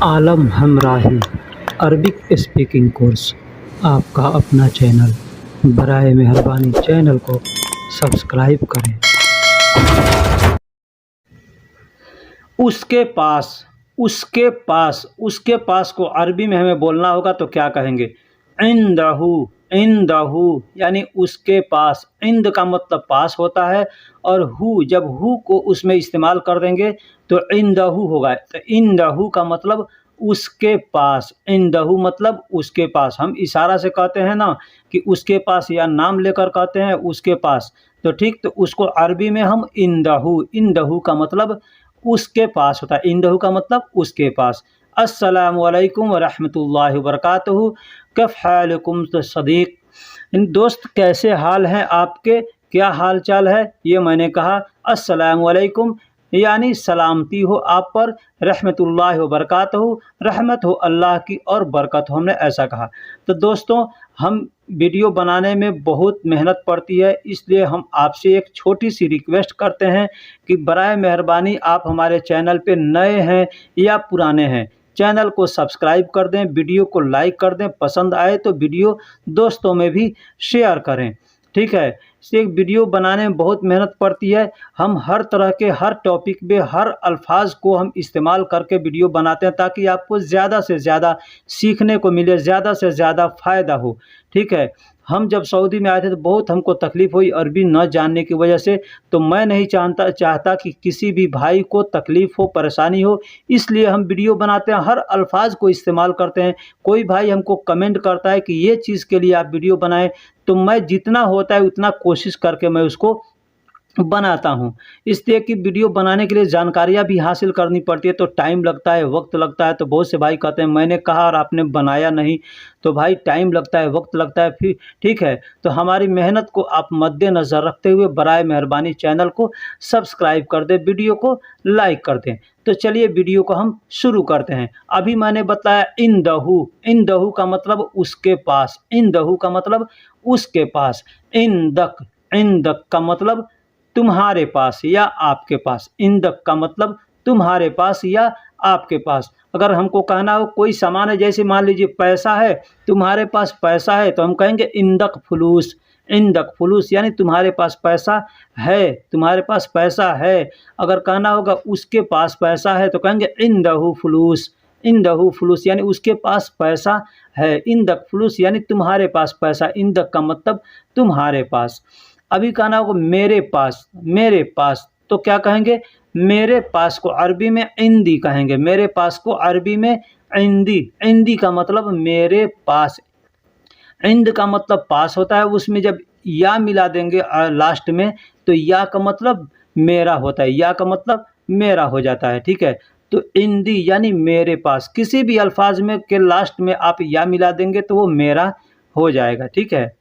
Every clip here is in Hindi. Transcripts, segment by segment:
आलम हमराही अरबिक स्पीकिंग कोर्स आपका अपना चैनल। बराए मेहरबानी चैनल को सब्सक्राइब करें। उसके पास, उसके पास, उसके पास को अरबी में हमें बोलना होगा तो क्या कहेंगे? इंदहू, इंदहू यानी उसके पास। इंद का मतलब पास होता है और हु, जब हु को उसमें इस्तेमाल कर देंगे तो इंदहू होगा। तो इंदहू का मतलब उसके पास, इंदहू मतलब उसके पास। हम इशारा से कहते हैं ना कि उसके पास, या नाम लेकर कहते हैं उसके पास, तो ठीक, तो उसको अरबी में हम इंदहू, इंदहू का मतलब उसके पास होता है। इंदहू का मतलब उसके पास। अस्सलामु अलैकुम व रहमतुल्लाहि व बरकातहू। कैफ हालकुम तो सदीक, दोस्त कैसे हाल हैं आपके, क्या हाल चाल है? ये मैंने कहा अस्सलामु अलैकुम यानी सलामती हो आप पर, रहमतुल्लाहि व बरकातहू रहमत हो अल्लाह की और बरकत हो, हमने ऐसा कहा। तो दोस्तों, हम वीडियो बनाने में बहुत मेहनत पड़ती है, इसलिए हम आपसे एक छोटी सी रिक्वेस्ट करते हैं कि बराए मेहरबानी आप हमारे चैनल पे नए हैं या पुराने हैं, चैनल को सब्सक्राइब कर दें, वीडियो को लाइक कर दें, पसंद आए तो वीडियो दोस्तों में भी शेयर करें, ठीक है। इसलिए वीडियो बनाने में बहुत मेहनत पड़ती है। हम हर तरह के, हर टॉपिक पे, हर अल्फाज को हम इस्तेमाल करके वीडियो बनाते हैं ताकि आपको ज़्यादा से ज़्यादा सीखने को मिले, ज़्यादा से ज़्यादा फ़ायदा हो, ठीक है। हम जब सऊदी में आए थे तो बहुत हमको तकलीफ़ हुई अरबी न जानने की वजह से, तो मैं नहीं चाहता कि किसी भी भाई को तकलीफ़ हो, परेशानी हो, इसलिए हम वीडियो बनाते हैं, हर अल्फाज को इस्तेमाल करते हैं। कोई भाई हमको कमेंट करता है कि ये चीज़ के लिए आप वीडियो बनाएं, तो मैं जितना होता है उतना कोशिश करके मैं उसको बनाता हूँ। इसलिए कि वीडियो बनाने के लिए जानकारियाँ भी हासिल करनी पड़ती है, तो टाइम लगता है, वक्त लगता है। तो बहुत से भाई कहते हैं मैंने कहा और आपने बनाया नहीं, तो भाई टाइम लगता है, वक्त लगता है, फिर ठीक है। तो हमारी मेहनत को आप मद्देनज़र रखते हुए बराए मेहरबानी चैनल को सब्सक्राइब कर दें, वीडियो को लाइक कर दें। तो चलिए वीडियो को हम शुरू करते हैं। अभी मैंने बताया इंदहू, इंदहू का मतलब उसके पास, इंदहू का मतलब उसके पास। इंदक, इंदक का मतलब तुम्हारे पास या आपके पास। इंदक का मतलब तुम्हारे पास या आपके पास। अगर हमको कहना हो कोई सामान है, जैसे मान लीजिए पैसा है, तुम्हारे पास पैसा है, तो हम कहेंगे इंदक फुलूस, इंदक फुलूस यानी तुम्हारे पास पैसा है, तुम्हारे पास पैसा है। अगर कहना होगा उसके पास पैसा है तो कहेंगे इंदहू फुलूस, इंदहू फुलूस यानी उसके पास पैसा है। इंदक फुलूस यानी तुम्हारे पास पैसा, इंदक का मतलब तुम्हारे पास। अभी कहना होगा मेरे पास, मेरे पास, तो क्या कहेंगे? मेरे पास को अरबी में इंदी कहेंगे, मेरे पास को अरबी में इंदी, इंदी का मतलब मेरे पास। इंद का मतलब पास होता है, उसमें जब या मिला देंगे लास्ट में, तो या का मतलब मेरा होता है, या का मतलब मेरा हो जाता है, ठीक है। तो इंदी यानी मेरे पास, किसी भी अल्फाज में के लास्ट में आप या मिला देंगे तो वो मेरा हो जाएगा, ठीक है।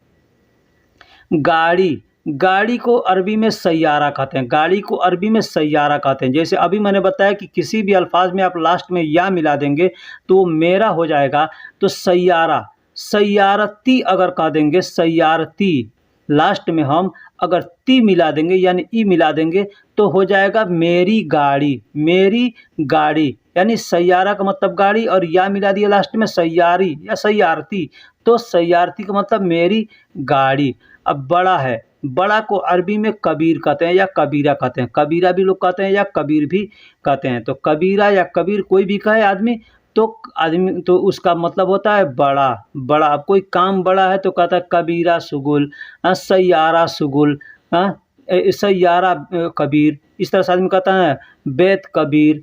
गाड़ी, गाड़ी को अरबी में सैयारा कहते हैं, गाड़ी को अरबी में सैयारा कहते हैं। जैसे अभी मैंने बताया कि किसी भी अल्फाज में आप लास्ट में या मिला देंगे तो वो मेरा हो जाएगा। तो सैयारा, सैयारती अगर कह देंगे, सैयारती, लास्ट में हम अगर ती मिला देंगे यानी ई मिला देंगे तो हो जाएगा मेरी गाड़ी, मेरी गाड़ी यानी सैयारा का मतलब गाड़ी, और या मिला दिया लास्ट में सैयारी या सैयारती, तो सैयारती का मतलब मेरी गाड़ी। अब बड़ा है, बड़ा को अरबी में कबीर कहते हैं या कबीरा कहते हैं, कबीरा भी लोग कहते हैं या कबीर भी कहते हैं। तो कबीरा या कबीर कोई भी कहे आदमी, तो आदमी तो उसका मतलब होता है बड़ा, बड़ा। अब कोई काम बड़ा है तो कहता है कबीरा सुगुल, सैयारा सुगुल, सैयारा कबीर। इस तरह से आदमी कहता है बेत कबीर,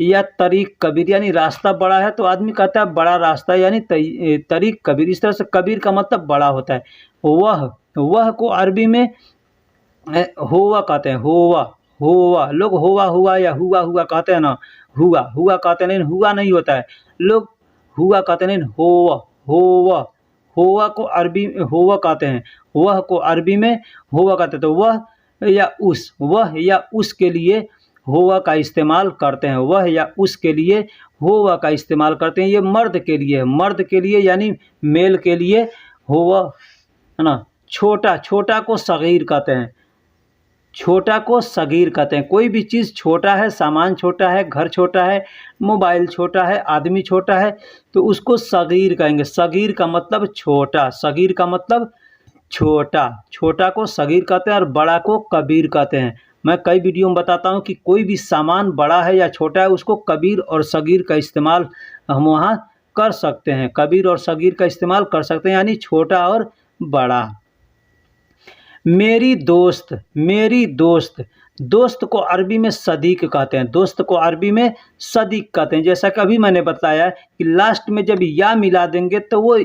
या तरीक कबीर यानी रास्ता बड़ा है तो आदमी कहता है बड़ा रास्ता यानी तरीक कबीर। इस तरह से कबीर का मतलब बड़ा होता है। वह को अरबी में होवा कहते हैं, होवा, होवा। लोग होवा हुआ या हुआ हुआ कहते हैं ना, हुआ हुआ कहते हैं, लेकिन हुआ नहीं होता है, लोग हुआ कहते हैं, लेकिन होवा, होवा, होवा को अरबी होवा कहते हैं, वह को अरबी में होवा कहते हैं। तो वह या उस, वह या उस के लिए होवा का इस्तेमाल करते हैं, वह या उस के लिए होवा का इस्तेमाल करते हैं। ये मर्द के लिए, मर्द के लिए यानी मेल के लिए होवा, है ना। छोटा, छोटा को सगीर कहते हैं, छोटा को सगीर कहते हैं। कोई भी चीज़ छोटा है, सामान छोटा है, घर छोटा है, मोबाइल छोटा है, आदमी छोटा है, तो उसको सगीर कहेंगे। सगीर का मतलब छोटा, सगीर का मतलब छोटा। छोटा को सगीर कहते हैं और बड़ा को कबीर कहते हैं। मैं कई वीडियो में बताता हूँ कि कोई भी सामान बड़ा है या छोटा है, उसको कबीर और सगीर का इस्तेमाल हम वहाँ कर सकते हैं। कबीर और सगीर का इस्तेमाल कर सकते हैं, यानी छोटा और बड़ा। मेरी दोस्त, मेरी दोस्त, दोस्त को अरबी में सदीक कहते हैं। दोस्त को अरबी में सदीक कहते हैं। जैसा कि अभी मैंने बताया कि लास्ट में जब या मिला देंगे तो वो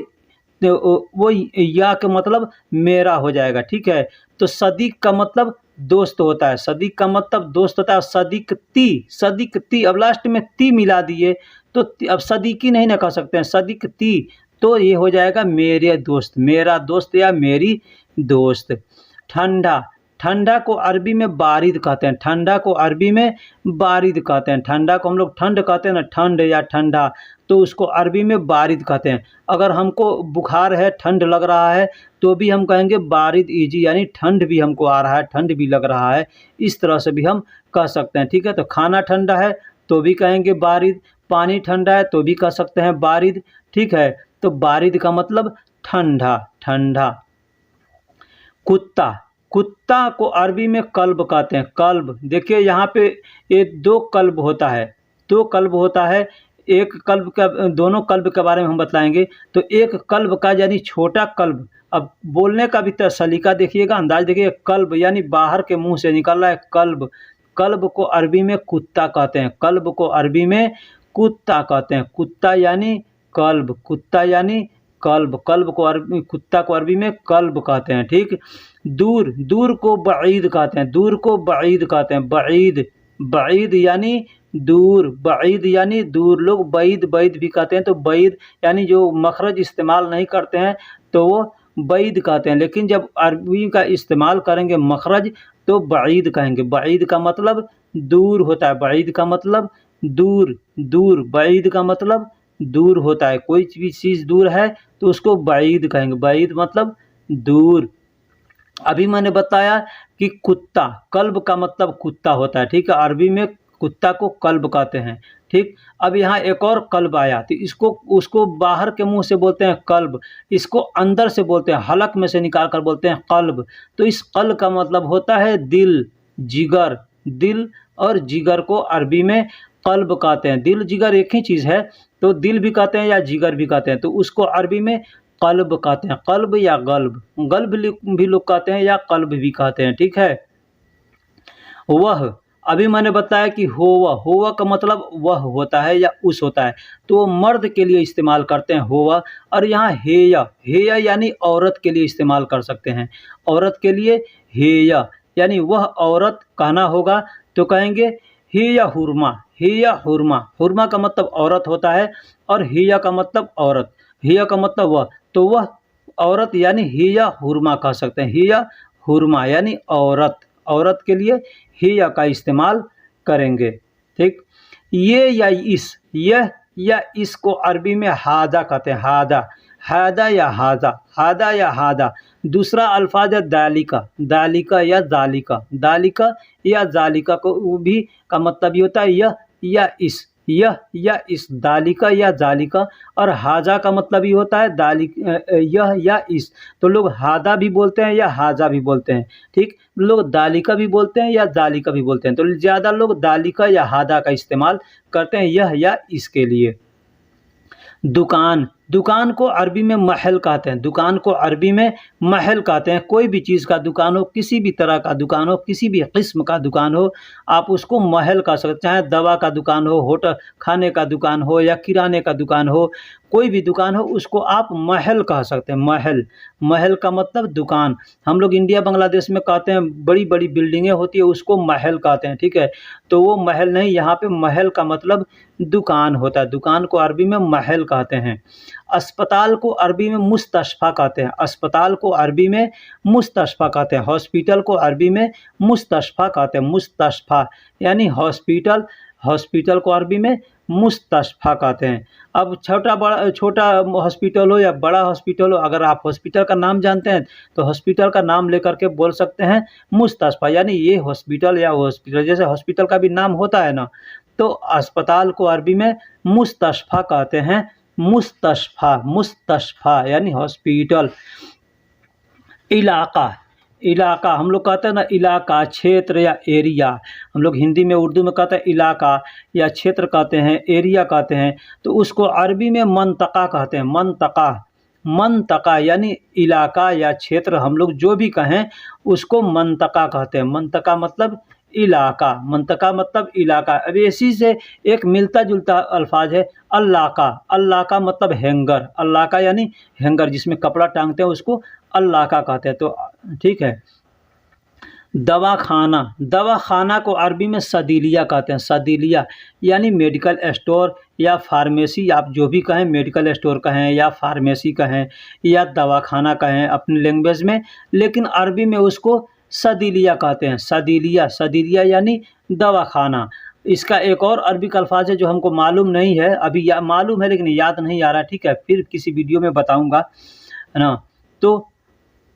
या का मतलब मेरा हो जाएगा, ठीक है। तो सदीक का मतलब दोस्त होता है, सदीक का मतलब दोस्त होता है। सदीक ती, सदीक ती, अब लास्ट में ती मिला दिए तो अब सदीकी नहीं ना कह सकते हैं, सदीक ती, तो ये हो जाएगा मेरे दोस्त, मेरा दोस्त या मेरी दोस्त। ठंडा, ठंडा को अरबी में बारिद कहते हैं। ठंडा को अरबी में बारिद कहते हैं। ठंडा को हम लोग ठंड कहते हैं ना, ठंड या ठंडा, तो उसको अरबी में बारिद कहते हैं। अगर हमको बुखार है, ठंड लग रहा है, तो भी हम कहेंगे बारिद इजी, यानी ठंड भी हमको आ रहा है, ठंड भी लग रहा है। इस तरह से भी हम कह सकते हैं, ठीक है। तो खाना ठंडा है तो भी कहेंगे बारिद, पानी ठंडा है तो भी कह सकते हैं बारिद, ठीक है। तो बारिद का मतलब ठंडा, ठंडा। कुत्ता, कुत्ता को अरबी में कल्ब कहते हैं। कल्ब, देखिए यहाँ पे ये दो कल्ब होता है, दो कल्ब होता है। एक कल्ब का, दोनों कल्ब के बारे में हम बताएंगे। तो एक कल्ब का यानी छोटा कल्ब, अब बोलने का भी सलीका देखिएगा, अंदाज देखिए। कल्ब यानी बाहर के मुंह से निकल रहा है कल्ब। कल्ब को अरबी में कुत्ता कहते हैं। कल्ब को अरबी में कुत्ता कहते हैं। कुत्ता यानी कल्ब, कुत्ता यानी कल्ब। कल्ब को अरबी, कुत्ता को अरबी में कल्ब कहते हैं, ठीक। दूर, दूर को बईद कहते हैं। दूर को बईद कहते हैं। बईद, बईद यानी दूर, बईद यानी दूर। लोग बईद, बईद भी कहते हैं। तो बईद यानी जो मखरज इस्तेमाल नहीं करते हैं तो वो बईद कहते हैं, लेकिन जब अरबी का इस्तेमाल करेंगे मखरज तो बईद कहेंगे। बईद का मतलब दूर होता है। बईद का मतलब दूर, दूर, बईद का मतलब दूर होता है। कोई भी चीज़ दूर है तो उसको बईद कहेंगे। बईद मतलब दूर। अभी मैंने बताया कि कुत्ता, कल्ब का मतलब कुत्ता होता है, ठीक है। अरबी में कुत्ता को कल्ब कहते हैं, ठीक। अब यहाँ एक और कल्ब आया, तो इसको, उसको बाहर के मुंह से बोलते हैं कल्ब, इसको अंदर से बोलते हैं, हलक में से निकाल कर बोलते हैं कल्ब। तो इस कल्ब का मतलब होता है दिल, जिगर। दिल और जिगर को अरबी में कल्ब कहते हैं। दिल जिगर एक ही चीज़ है, तो दिल भी कहते हैं या जिगर भी कहते हैं, तो उसको अरबी में कल्ब कहते हैं। कल्ब या गल्ब, गल्ब भी लोग कहते हैं या कल्ब भी कहते हैं, ठीक है। वह, अभी मैंने बताया कि होवा, होवा का मतलब वह होता है या उस होता है, तो वो मर्द के लिए इस्तेमाल करते हैं होवा। और यहाँ हेया, हेया यानी औरत के लिए इस्तेमाल कर सकते हैं। औरत के लिए हेया, यानी वह औरत कहना होगा तो कहेंगे हेया हुरमा, हेया हुरमा। हुरमा का मतलब औरत होता है और हेया का मतलब औरत, हेया का मतलब वह, तो वह औरत यानी हिया हुरमा कह सकते हैं। हिया हुरमा यानी औरत, औरत के लिए हिया का इस्तेमाल करेंगे, ठीक। ये या इस, यह या इसको अरबी में हादा कहते हैं। हादा, हादा या हादा, हादा या हादा। दूसरा अल्फाज है दालिका, दालिका या जालिका, दालिका या जालिका को भी का मतलब ये होता है यह या इस, यह या इस, दालिका या जालिका। और हाजा का मतलब ये होता है यह या इस, तो लोग हादा भी बोलते हैं या हाजा भी बोलते हैं, ठीक। लोग दालिका भी बोलते हैं या जालिका भी बोलते हैं, तो ज़्यादा लोग दालिका या हादा का इस्तेमाल करते हैं यह या इसके लिए। दुकान, दुकान को अरबी में महल कहते हैं। दुकान को अरबी में महल कहते हैं। कोई भी चीज़ का दुकान हो, किसी भी तरह का दुकान हो, किसी भी किस्म का दुकान हो, आप उसको महल कह सकते हैं। चाहे दवा का दुकान हो, होटल खाने का दुकान हो या किराने का दुकान हो, कोई भी दुकान हो उसको आप महल कह सकते हैं। महल, महल का मतलब दुकान। हम लोग इंडिया बांग्लादेश में कहते हैं बड़ी बड़ी बिल्डिंगें होती है उसको महल कहते हैं, ठीक है। तो वो महल नहीं, यहाँ पे महल का मतलब दुकान होता है। दुकान को अरबी में महल कहते हैं। अस्पताल को अरबी में मुस्तशफ़ा कहते हैं। अस्पताल को अरबी में मुस्तशफ़ा कहते हैं। हॉस्पिटल को अरबी में मुस्तशफ़ा कहते हैं। मुस्तशफ़ा यानी हॉस्पिटल, हॉस्पिटल को अरबी में मुस्तशफ़ा कहते हैं। अब छोटा हॉस्पिटल हो या बड़ा हॉस्पिटल हो, अगर आप हॉस्पिटल का नाम जानते हैं तो हॉस्पिटल का नाम लेकर के बोल सकते हैं मुस्तशफ़ा, यानी ये हॉस्पिटल या हॉस्पिटल, जैसे हॉस्पिटल का भी नाम होता है ना, तो अस्पताल को अरबी में मुस्तशफ़ा कहते हैं। मुस्तशफ़ा, मुस्तशफ़ा यानी हॉस्पिटल। इलाका, इलाका हम लोग कहते हैं ना, इलाका, क्षेत्र या एरिया। हम लोग हिंदी में, उर्दू में कहते हैं इलाका या क्षेत्र कहते हैं, एरिया कहते हैं। तो उसको अरबी में मंतका कहते हैं। मंतका, मंतका यानी इलाका या क्षेत्र, हम लोग जो भी कहें उसको मंतका कहते हैं। मंतका मतलब इलाका, मंतका मतलब इलाका। अब इसी से एक मिलता जुलता अल्फाज है अल्लाका। अल्लाका मतलब हैंगर, अल्लाका यानी हैंगर, जिसमें कपड़ा टांगते हैं उसको अल्लाका कहते हैं। तो ठीक है। दवाखाना, दवाखाना को अरबी में सदीलिया कहते हैं। सदीलिया यानी मेडिकल स्टोर या फार्मेसी, आप जो भी कहें, मेडिकल स्टोर कहें या फार्मेसी कहें या दवाखाना कहें अपनी लैंग्वेज में, लेकिन अरबी में उसको सदीलिया कहते हैं। सदीलिया, सदीलिया यानी दवाखाना। इसका एक और अरबी का अल्फाज है जो हमको मालूम नहीं है अभी, मालूम है लेकिन याद नहीं आ रहा। ठीक है, फिर किसी वीडियो में बताऊंगा, है ना। तो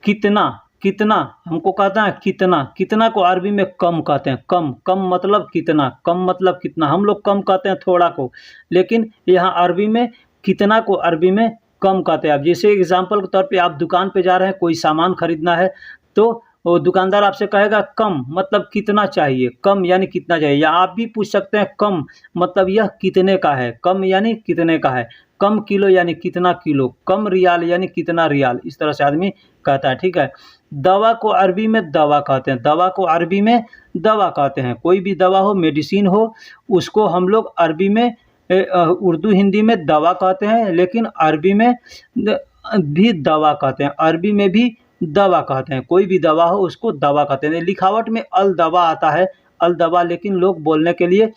कितना, कितना हमको कहता है कितना। कितना को अरबी में कम कहते हैं। कम, कम मतलब कितना, कम मतलब कितना। हम लोग कम कहते हैं थोड़ा को, लेकिन यहाँ अरबी में कितना को अरबी में कम कहते हैं। अब जैसे एग्जांपल के तौर पे आप दुकान पे जा रहे हैं, कोई सामान खरीदना है, तो वो दुकानदार आपसे कहेगा कम मतलब कितना चाहिए, कम यानी कितना चाहिए। या आप भी पूछ सकते हैं कम मतलब यह कितने का है, कम यानी कितने का है। कम किलो यानी कितना किलो, कम रियाल यानी कितना रियाल, इस तरह से आदमी कहता है। ठीक है। दवा को अरबी में दवा कहते हैं। दवा को अरबी में दवा कहते हैं। कोई भी दवा हो, मेडिसिन हो, उसको हम लोग अरबी में उर्दू हिंदी में दवा कहते हैं, लेकिन अरबी में भी दवा कहते हैं। अरबी में भी दवा कहते हैं। कोई भी दवा हो उसको दवा कहते हैं। लिखावट में अल दवा आता है, अल दवा, लेकिन लोग बोलने के लिए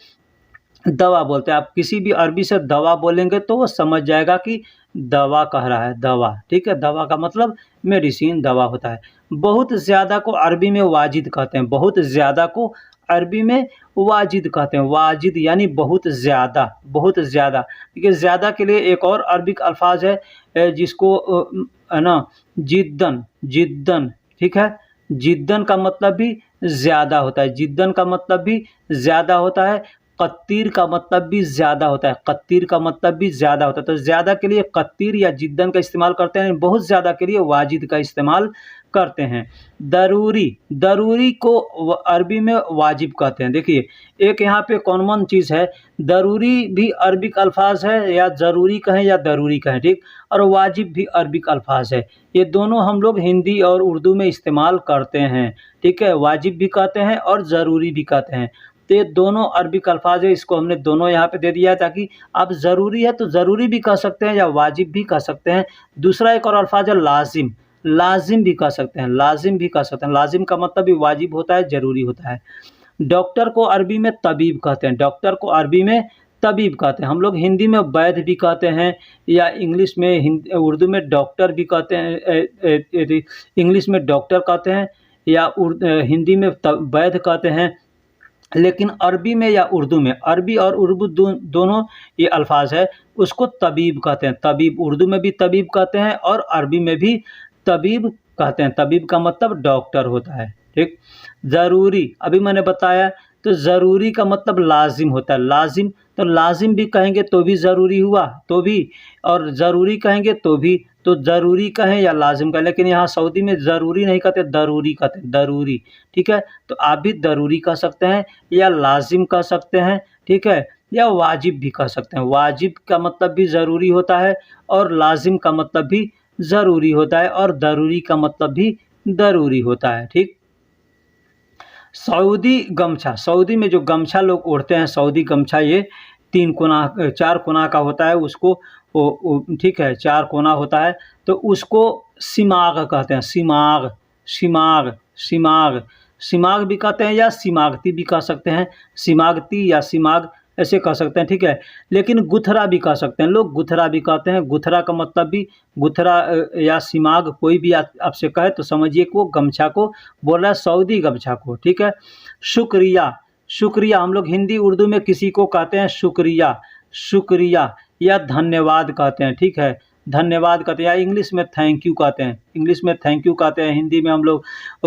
दवा बोलते हैं। आप किसी भी अरबी से दवा बोलेंगे तो वो समझ जाएगा कि दवा कह रहा है, दवा। ठीक है, दवा का मतलब मेडिसिन, दवा होता है। बहुत ज़्यादा को अरबी में वाजिद कहते हैं। बहुत ज़्यादा को अरबी में वाजिद कहते हैं। वाजिद यानी बहुत ज़्यादा, बहुत ज़्यादा। देखिए, ज़्यादा के लिए एक और अरबिक अल्फाज है जिसको है ना, जिद्दन, जिद्दन। ठीक है, जिद्दन का मतलब भी ज़्यादा होता है। जिद्दन का मतलब भी ज़्यादा होता है। कत्तीर का मतलब भी ज़्यादा होता है। कत्तीर का मतलब भी ज़्यादा होता है। तो ज़्यादा के लिए कत्तीर या जिद्दन का इस्तेमाल करते हैं, बहुत ज़्यादा के लिए वाजिद का इस्तेमाल करते हैं। दरूरी, दरूरी को अरबी में वाजिब कहते हैं। देखिए, एक यहाँ पे कॉमन चीज़ है, दरूरी भी अरबिक अल्फाज है, या ज़रूरी कहें या दरूरी कहें, ठीक। और वाजिब भी अरबिक अल्फाज है। ये दोनों हम लोग हिंदी और उर्दू में इस्तेमाल करते हैं। ठीक है, वाजिब भी कहते हैं और ज़रूरी भी कहते हैं। तो ये दोनों अरबिक अल्फाज है, इसको हमने दोनों यहाँ पे दे दिया है ताकि आप ज़रूरी है तो ज़रूरी भी कह सकते हैं या वाजिब भी कह सकते हैं। दूसरा एक और अल्फाज है लाजिम, लाजिम भी कह सकते हैं, लाजिम भी कह सकते हैं। लाजिम का मतलब भी वाजिब होता है, ज़रूरी होता है। डॉक्टर को अरबी में तबीब कहते हैं। डॉक्टर को अरबी में तबीब कहते हैं। हम लोग हिंदी में वैद्य भी कहते हैं, या इंग्लिश में उर्दू में डॉक्टर भी कहते हैं। इंग्लिश में डॉक्टर कहते हैं या हिंदी में वैद्य कहते हैं। लेकिन अरबी में या उर्दू में, अरबी और उर्दू दोनों ये अल्फाज है, उसको तबीब कहते हैं। तबीब, उर्दू में भी तबीब कहते हैं और अरबी में भी तबीब कहते हैं। तबीब का मतलब डॉक्टर होता है। ठीक। ज़रूरी, अभी मैंने बताया, तो ज़रूरी का मतलब लाजिम होता है। लाजिम, तो लाजिम भी कहेंगे तो भी ज़रूरी हुआ, तो भी, और ज़रूरी कहेंगे तो भी। तो ज़रूरी कहें या लाजिम कहें, लेकिन यहाँ सऊदी में ज़रूरी नहीं कहते, दरूरी कहते हैं, दरूरी। ठीक है, तो आप भी दरूरी कह सकते हैं या लाजिम कह सकते हैं। ठीक है, या वाजिब भी कह सकते हैं। वाजिब का मतलब भी ज़रूरी होता है और लाजिम का मतलब भी ज़रूरी होता है और दरूरी का मतलब भी ज़रूरी होता है। ठीक। सऊदी गमछा, सऊदी में जो गमछा लोग ओढ़ते हैं, सऊदी गमछा, ये 3 कोना 4 कोना का होता है। उसको ठीक है, 4 कोना होता है, तो उसको सिमाग कहते हैं। सिमाग, सिमाग, सिमाग, सिमाग भी कहते हैं या सिमागती भी कह सकते हैं। सिमागती या सिमाग ऐसे कह सकते हैं। ठीक है, लेकिन गुथरा भी कह सकते हैं लोग, गुथरा भी कहते हैं। गुथरा का मतलब भी, गुथरा या सिमाग कोई भी आपसे कहे तो समझिए कि वो गमछा को बोल रहा है, सऊदी गमछा को। ठीक है। शुक्रिया, शुक्रिया हम लोग हिंदी उर्दू में किसी को कहते हैं शुक्रिया। शुक्रिया या धन्यवाद कहते हैं, ठीक है, धन्यवाद कहते हैं, या इंग्लिश में थैंक यू कहते हैं, इंग्लिश में थैंक यू कहते हैं, हिंदी में हम लोग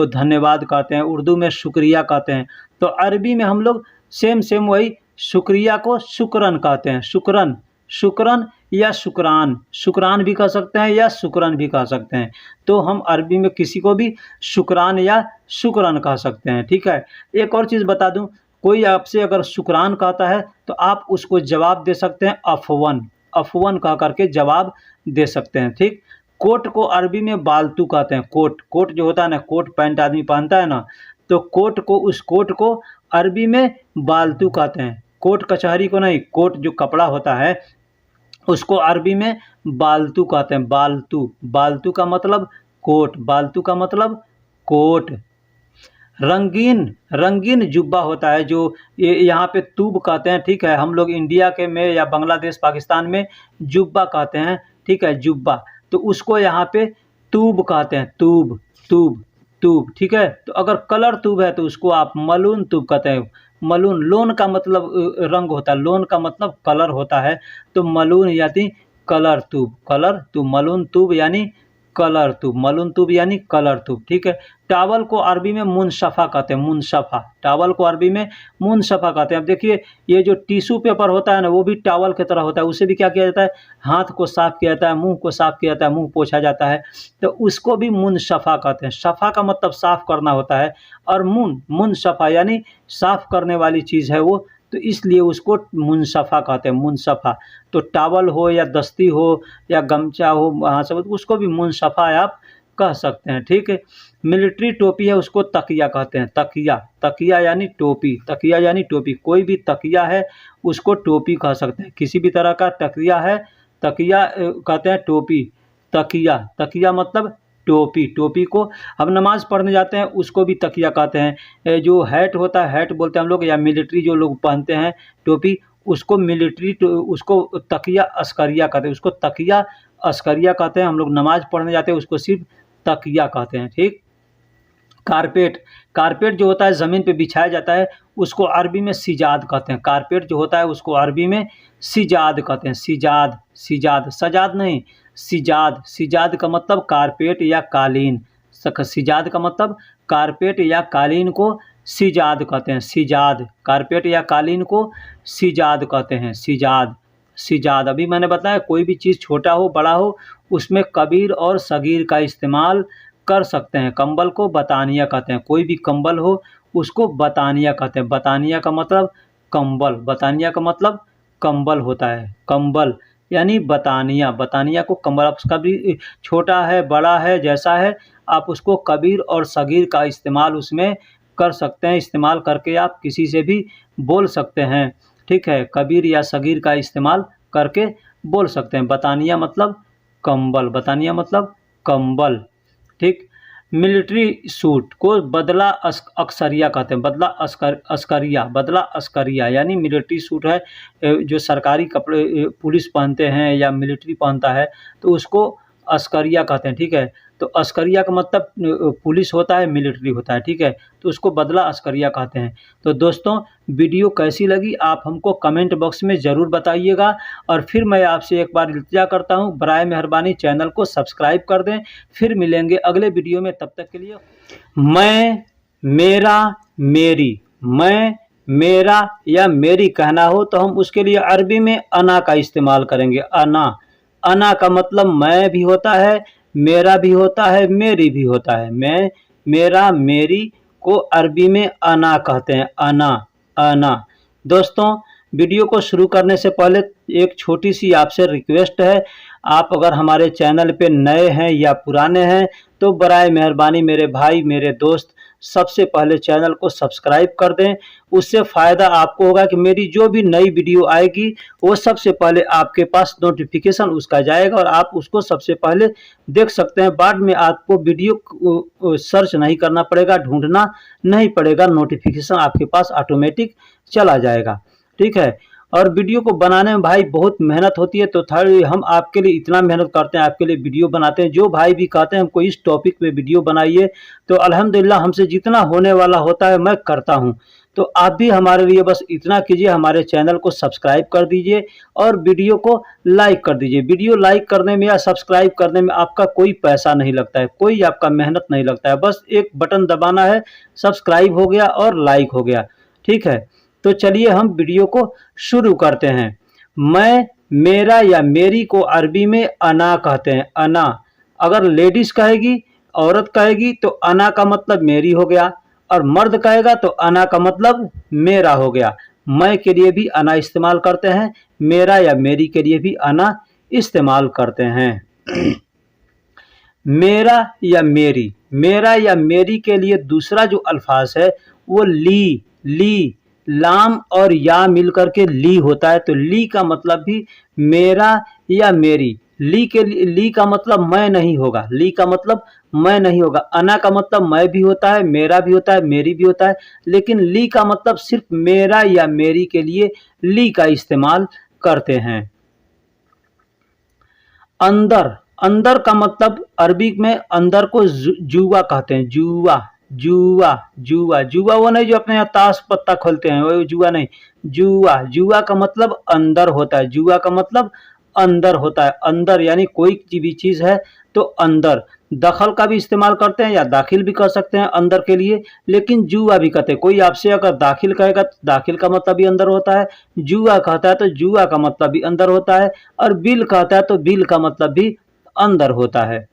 धन्यवाद कहते हैं, उर्दू में शुक्रिया कहते हैं। तो अरबी में हम लोग सेम वही शुक्रिया को शुक्रन कहते हैं, शुक्रन, शुक्रन या शुक्रान, शुक्रान भी कह सकते हैं या शुक्रन भी कह सकते हैं। तो हम अरबी में किसी को भी शुक्रान या शुक्रन कह सकते हैं, ठीक है। एक और चीज़ बता दूं, कोई आपसे अगर शुक्रान कहता है तो आप उसको जवाब दे सकते हैं अफ़वन, अफ़वन कह करके जवाब दे सकते हैं, ठीक। कोट को अरबी में बालतू कहते हैं, कोट, कोट जो होता है ना, कोट पैंट आदमी पहनता है ना, तो कोट को, उस कोट को अरबी में बालतू कहते हैं। कोट कचहरी को नहीं, कोट जो कपड़ा होता है उसको अरबी में बालतू कहते हैं, बालतू, बालतू का मतलब कोट, बालतू का मतलब कोट। रंगीन, रंगीन जुब्बा होता है जो यहाँ पे तूब कहते हैं, ठीक है। हम लोग इंडिया के में या बांग्लादेश पाकिस्तान में जुब्बा कहते हैं, ठीक है, जुब्बा, तो उसको यहाँ पे तूब कहते हैं, तूब, तूब, तूब, ठीक है। तो अगर कलर तूब है तो उसको आप मलून तूब कहते हैं, मलून, लोन का मतलब रंग होता है, लोन का मतलब कलर होता है, तो मलून यानी कलर तूब, कलर तूब, मलून तूब यानी कलर तूब, मलून तूब यानी कलर तूब, ठीक है। टावल को अरबी में मुनशफ़ा कहते हैं, मुनशफ़ा, टावल को अरबी में मुनशफ़ा कहते हैं। अब देखिए ये जो टिश्यू पेपर होता है ना, वो भी टावल की तरह होता है, उससे भी क्या किया जाता है, हाथ को साफ़ किया जाता है, मुंह को साफ़ किया जाता है, मुंह पोंछा जाता है, तो उसको भी मुनशफ़ा कहते हैं। शफ़ा का मतलब साफ़ करना होता है, और मुनशफ़ा यानी साफ़ करने वाली चीज़ है वो, तो इसलिए उसको मुनशफ़ा कहते हैं, मुनशफ़ा। तो टावल हो या दस्ती हो या गमछा हो, वहाँ से उसको भी मुनशफ़ा आप कह सकते हैं, ठीक है। मिलिट्री टोपी है उसको तकिया कहते हैं, तकिया, तकिया यानी टोपी, तकिया यानी टोपी, कोई भी तकिया है उसको टोपी कह सकते हैं, किसी भी तरह का तकिया है, तकिया कहते हैं टोपी, तकिया, तकिया मतलब टोपी, टोपी को हम नमाज़ पढ़ने जाते हैं उसको भी तकिया कहते हैं। जो हैट होता है, हैट बोलते हैं हम लोग, या मिलिट्री जो लोग पहनते हैं टोपी, उसको मिलिट्री, उसको तकिया अस्करिया कहते हैं, उसको तकिया अस्करिया कहते हैं। हम लोग नमाज़ पढ़ने जाते हैं उसको सिर्फ तकिया कहते हैं, ठीक। कारपेट, कारपेट जो होता है ज़मीन पे बिछाया जाता है उसको अरबी में सिजाद कहते हैं, कारपेट जो होता है उसको अरबी में सिजाद कहते हैं, सिजाद, सिजाद, सजाद नहीं, सिजाद, सिजाद का मतलब कारपेट या कालीन, सिजाद का मतलब कारपेट या कालीन को सिजाद कहते हैं, सिजाद, कारपेट या कालीन को सिजाद कहते हैं, सिजाद, सिजाद। अभी मैंने बताया कोई भी चीज़ छोटा हो बड़ा हो उसमें कबीर और सगीर का इस्तेमाल कर सकते हैं। कंबल को बतानिया कहते हैं, कोई भी कंबल हो उसको बतानिया कहते हैं, बतानिया का मतलब कंबल, बतानिया का मतलब कंबल होता है, कंबल यानी बतानिया, बतानिया को कंबल, उसका भी छोटा है बड़ा है जैसा है, आप उसको कबीर और सगीर का इस्तेमाल उसमें कर सकते हैं, इस्तेमाल करके आप किसी से भी बोल सकते हैं, ठीक है, कबीर या सगीर का इस्तेमाल करके बोल सकते हैं। बतानिया मतलब कंबल, बतानिया मतलब कंबल, ठीक। मिलिट्री सूट को बदला अस्करिया कहते हैं, बदला अस्करिया, बदला अस्करिया यानी मिलिट्री सूट है जो सरकारी कपड़े पुलिस पहनते हैं या मिलिट्री पहनता है तो उसको अस्करिया कहते हैं, ठीक है। तो अस्करिया का मतलब पुलिस होता है, मिलिट्री होता है, ठीक है, तो उसको बदला अस्करिया कहते हैं। तो दोस्तों वीडियो कैसी लगी आप हमको कमेंट बॉक्स में ज़रूर बताइएगा, और फिर मैं आपसे एक बार इल्तिजा करता हूँ बराए मेहरबानी चैनल को सब्सक्राइब कर दें। फिर मिलेंगे अगले वीडियो में, तब तक के लिए मैं, मेरा, मेरी, मैं, मेरा या मेरी कहना हो तो हम उसके लिए अरबी में अना का इस्तेमाल करेंगे, अना, अना का मतलब मैं भी होता है, मेरा भी होता है, मेरी भी होता है, मैं, मेरा, मेरी को अरबी में अना कहते हैं, अना, अना। दोस्तों वीडियो को शुरू करने से पहले एक छोटी सी आपसे रिक्वेस्ट है, आप अगर हमारे चैनल पे नए हैं या पुराने हैं तो बराए मेहरबानी मेरे भाई मेरे दोस्त सबसे पहले चैनल को सब्सक्राइब कर दें। उससे फ़ायदा आपको होगा कि मेरी जो भी नई वीडियो आएगी वो सबसे पहले आपके पास नोटिफिकेशन उसका जाएगा और आप उसको सबसे पहले देख सकते हैं। बाद में आपको वीडियो सर्च नहीं करना पड़ेगा, ढूंढना नहीं पड़ेगा, नोटिफिकेशन आपके पास ऑटोमेटिक चला जाएगा, ठीक है। और वीडियो को बनाने में भाई बहुत मेहनत होती है, तो हम आपके लिए इतना मेहनत करते हैं, आपके लिए वीडियो बनाते हैं। जो भाई भी कहते हैं हमको इस टॉपिक पे वीडियो बनाइए, तो अल्हम्दुलिल्लाह हमसे जितना होने वाला होता है मैं करता हूं। तो आप भी हमारे लिए बस इतना कीजिए, हमारे चैनल को सब्सक्राइब कर दीजिए और वीडियो को लाइक कर दीजिए। वीडियो लाइक करने में या सब्सक्राइब करने में आपका कोई पैसा नहीं लगता है, कोई आपका मेहनत नहीं लगता है, बस एक बटन दबाना है, सब्सक्राइब हो गया और लाइक हो गया। ठीक है, तो चलिए हम वीडियो को शुरू करते हैं। मैं, मेरा या मेरी को अरबी में अना कहते हैं, अना। अगर लेडीज कहेगी, औरत कहेगी तो अना का मतलब मेरी हो गया, और मर्द कहेगा तो अना का मतलब मेरा हो गया। मैं के लिए भी अना इस्तेमाल करते हैं, मेरा या मेरी के लिए भी अना इस्तेमाल करते हैं। मेरा या मेरी, मेरा या मेरी के लिए दूसरा जो अल्फाज है वो ली, ली, लाम और या मिलकर के ली होता है। तो ली का मतलब भी मेरा या मेरी। ली का मतलब मैं नहीं होगा, ली का मतलब मैं नहीं होगा। अना का मतलब मैं भी होता है, मेरा भी होता है, मेरी भी होता है, लेकिन ली का मतलब सिर्फ मेरा या मेरी के लिए ली का इस्तेमाल करते हैं। अंदर, अंदर का मतलब अरबी में अंदर को जुआ कहते हैं, जुआ, जुआ, जुआ, जुआ वो नहीं जो अपने यहाँ ताश पत्ता खोलते हैं, वो जुआ नहीं, जुआ, जुआ का मतलब अंदर होता है, जुआ का मतलब अंदर होता है। अंदर यानी कोई भी चीज है तो अंदर। दखल का भी इस्तेमाल करते हैं या दाखिल भी कर सकते हैं अंदर के लिए, लेकिन जुआ भी कहते हैं। कोई आपसे अगर दाखिल कहेगा तो दाखिल का मतलब भी अंदर होता है, जुआ कहता है तो जुआ का मतलब भी अंदर होता है, और बिल कहता है तो बिल का मतलब भी अंदर होता है।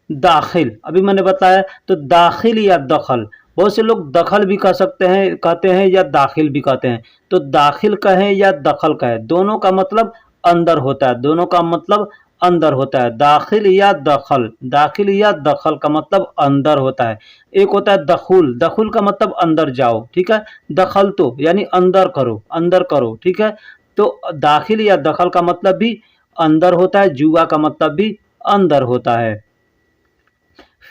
दाखिल, अभी मैंने बताया, तो दाखिल या दखल, बहुत से लोग दखल भी कह सकते हैं, कहते हैं, या दाखिल भी कहते हैं। तो दाखिल कहें या दखल कहें, दोनों का मतलब अंदर होता है, दोनों का मतलब अंदर होता है। दाखिल या दखल, दाखिल या दखल का मतलब अंदर होता है। एक होता है दखुल, दखुल का मतलब अंदर जाओ, ठीक है। दखल तो यानी अंदर करो, अंदर करो, ठीक है। तो दाखिल या दखल का मतलब भी अंदर होता है, जुआ का मतलब भी अंदर होता है।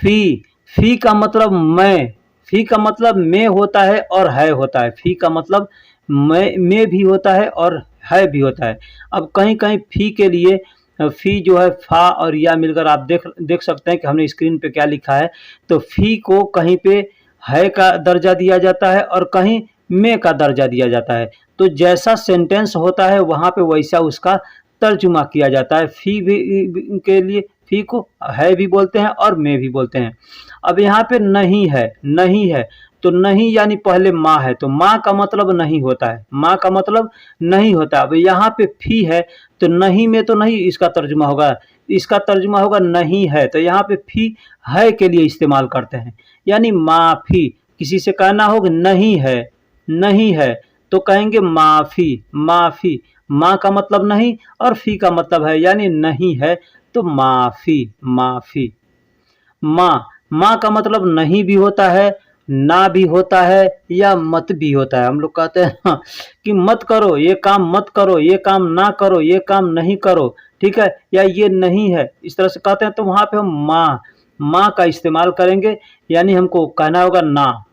फी, फी का मतलब मैं, फी का मतलब में होता है और है होता है। फी का मतलब में भी होता है और है भी होता है। अब कहीं कहीं फी के लिए फी जो है फा और या मिलकर आप देख सकते हैं कि हमने स्क्रीन पे क्या लिखा है। तो फी को कहीं पे है का दर्जा दिया जाता है और कहीं में का दर्जा दिया जाता है। तो जैसा सेंटेंस होता है वहाँ पे वैसा उसका तर्जुमा किया जाता है। फी भी के लिए फी को है भी बोलते हैं और में भी बोलते हैं। अब यहाँ पे नहीं है, नहीं है, तो नहीं यानी पहले माँ है, तो माँ का मतलब नहीं होता है, माँ का मतलब नहीं होता है। अब यहाँ पे फी है तो नहीं में तो नहीं इसका तर्जुमा होगा, इसका तर्जुमा होगा नहीं है, तो यहाँ पे फी है के लिए इस्तेमाल करते हैं, यानी माफ़ी। किसी से कहना होगा नहीं है, नहीं है, तो कहेंगे माफ़ी, माफ़ी। माँ का मतलब नहीं और फी का मतलब है, यानी नहीं है, तो माफ़ी, माफ़ी। माँ, माँ का मतलब नहीं भी होता है, ना भी होता है, या मत भी होता है। हम लोग कहते हैं हाँ, कि मत करो ये काम, मत करो ये काम, ना करो ये काम, नहीं करो, ठीक है, या ये नहीं है, इस तरह से कहते हैं। तो वहाँ पे हम माँ, माँ का इस्तेमाल करेंगे, यानी हमको कहना होगा ना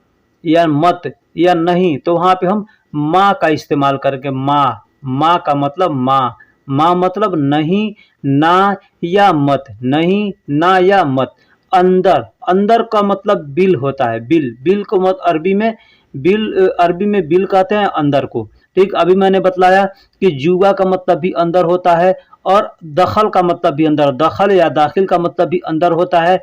या मत या नहीं, तो वहाँ पे हम माँ का इस्तेमाल करके माँ, माँ का मतलब माँ, माँ मतलब नहीं, ना या मत, नहीं, ना या मत। अंदर, अंदर का मतलब बिल होता है, बिल, बिल को मत अरबी में बिल, अरबी में बिल कहते हैं अंदर को। ठीक, अभी मैंने बतलाया कि जुआ का मतलब भी अंदर होता है और दखल का मतलब भी अंदर, दखल या दाखिल का मतलब भी अंदर होता है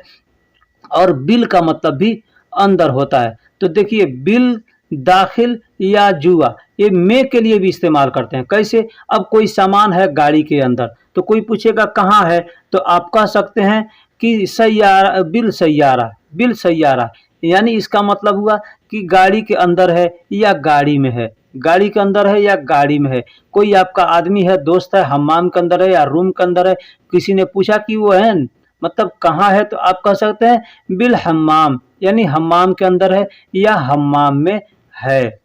और बिल का मतलब भी अंदर होता है। तो देखिए बिल, दाखिल या जुआ, ये में के लिए भी इस्तेमाल करते हैं। कैसे? अब कोई सामान है गाड़ी के अंदर, तो कोई पूछेगा कहाँ है, तो आप कह सकते हैं कि सैयारा, बिल सैयारा, बिल सैयारा, यानी इसका मतलब हुआ कि गाड़ी के अंदर है या गाड़ी में है, गाड़ी के अंदर है या गाड़ी में है। कोई आपका आदमी है, दोस्त है, हम्माम के अंदर है या रूम के अंदर है, किसी ने पूछा कि वो है मतलब कहाँ है, तो आप कह सकते हैं बिल हम्माम, यानी हम्माम के अंदर है या हम्माम में है।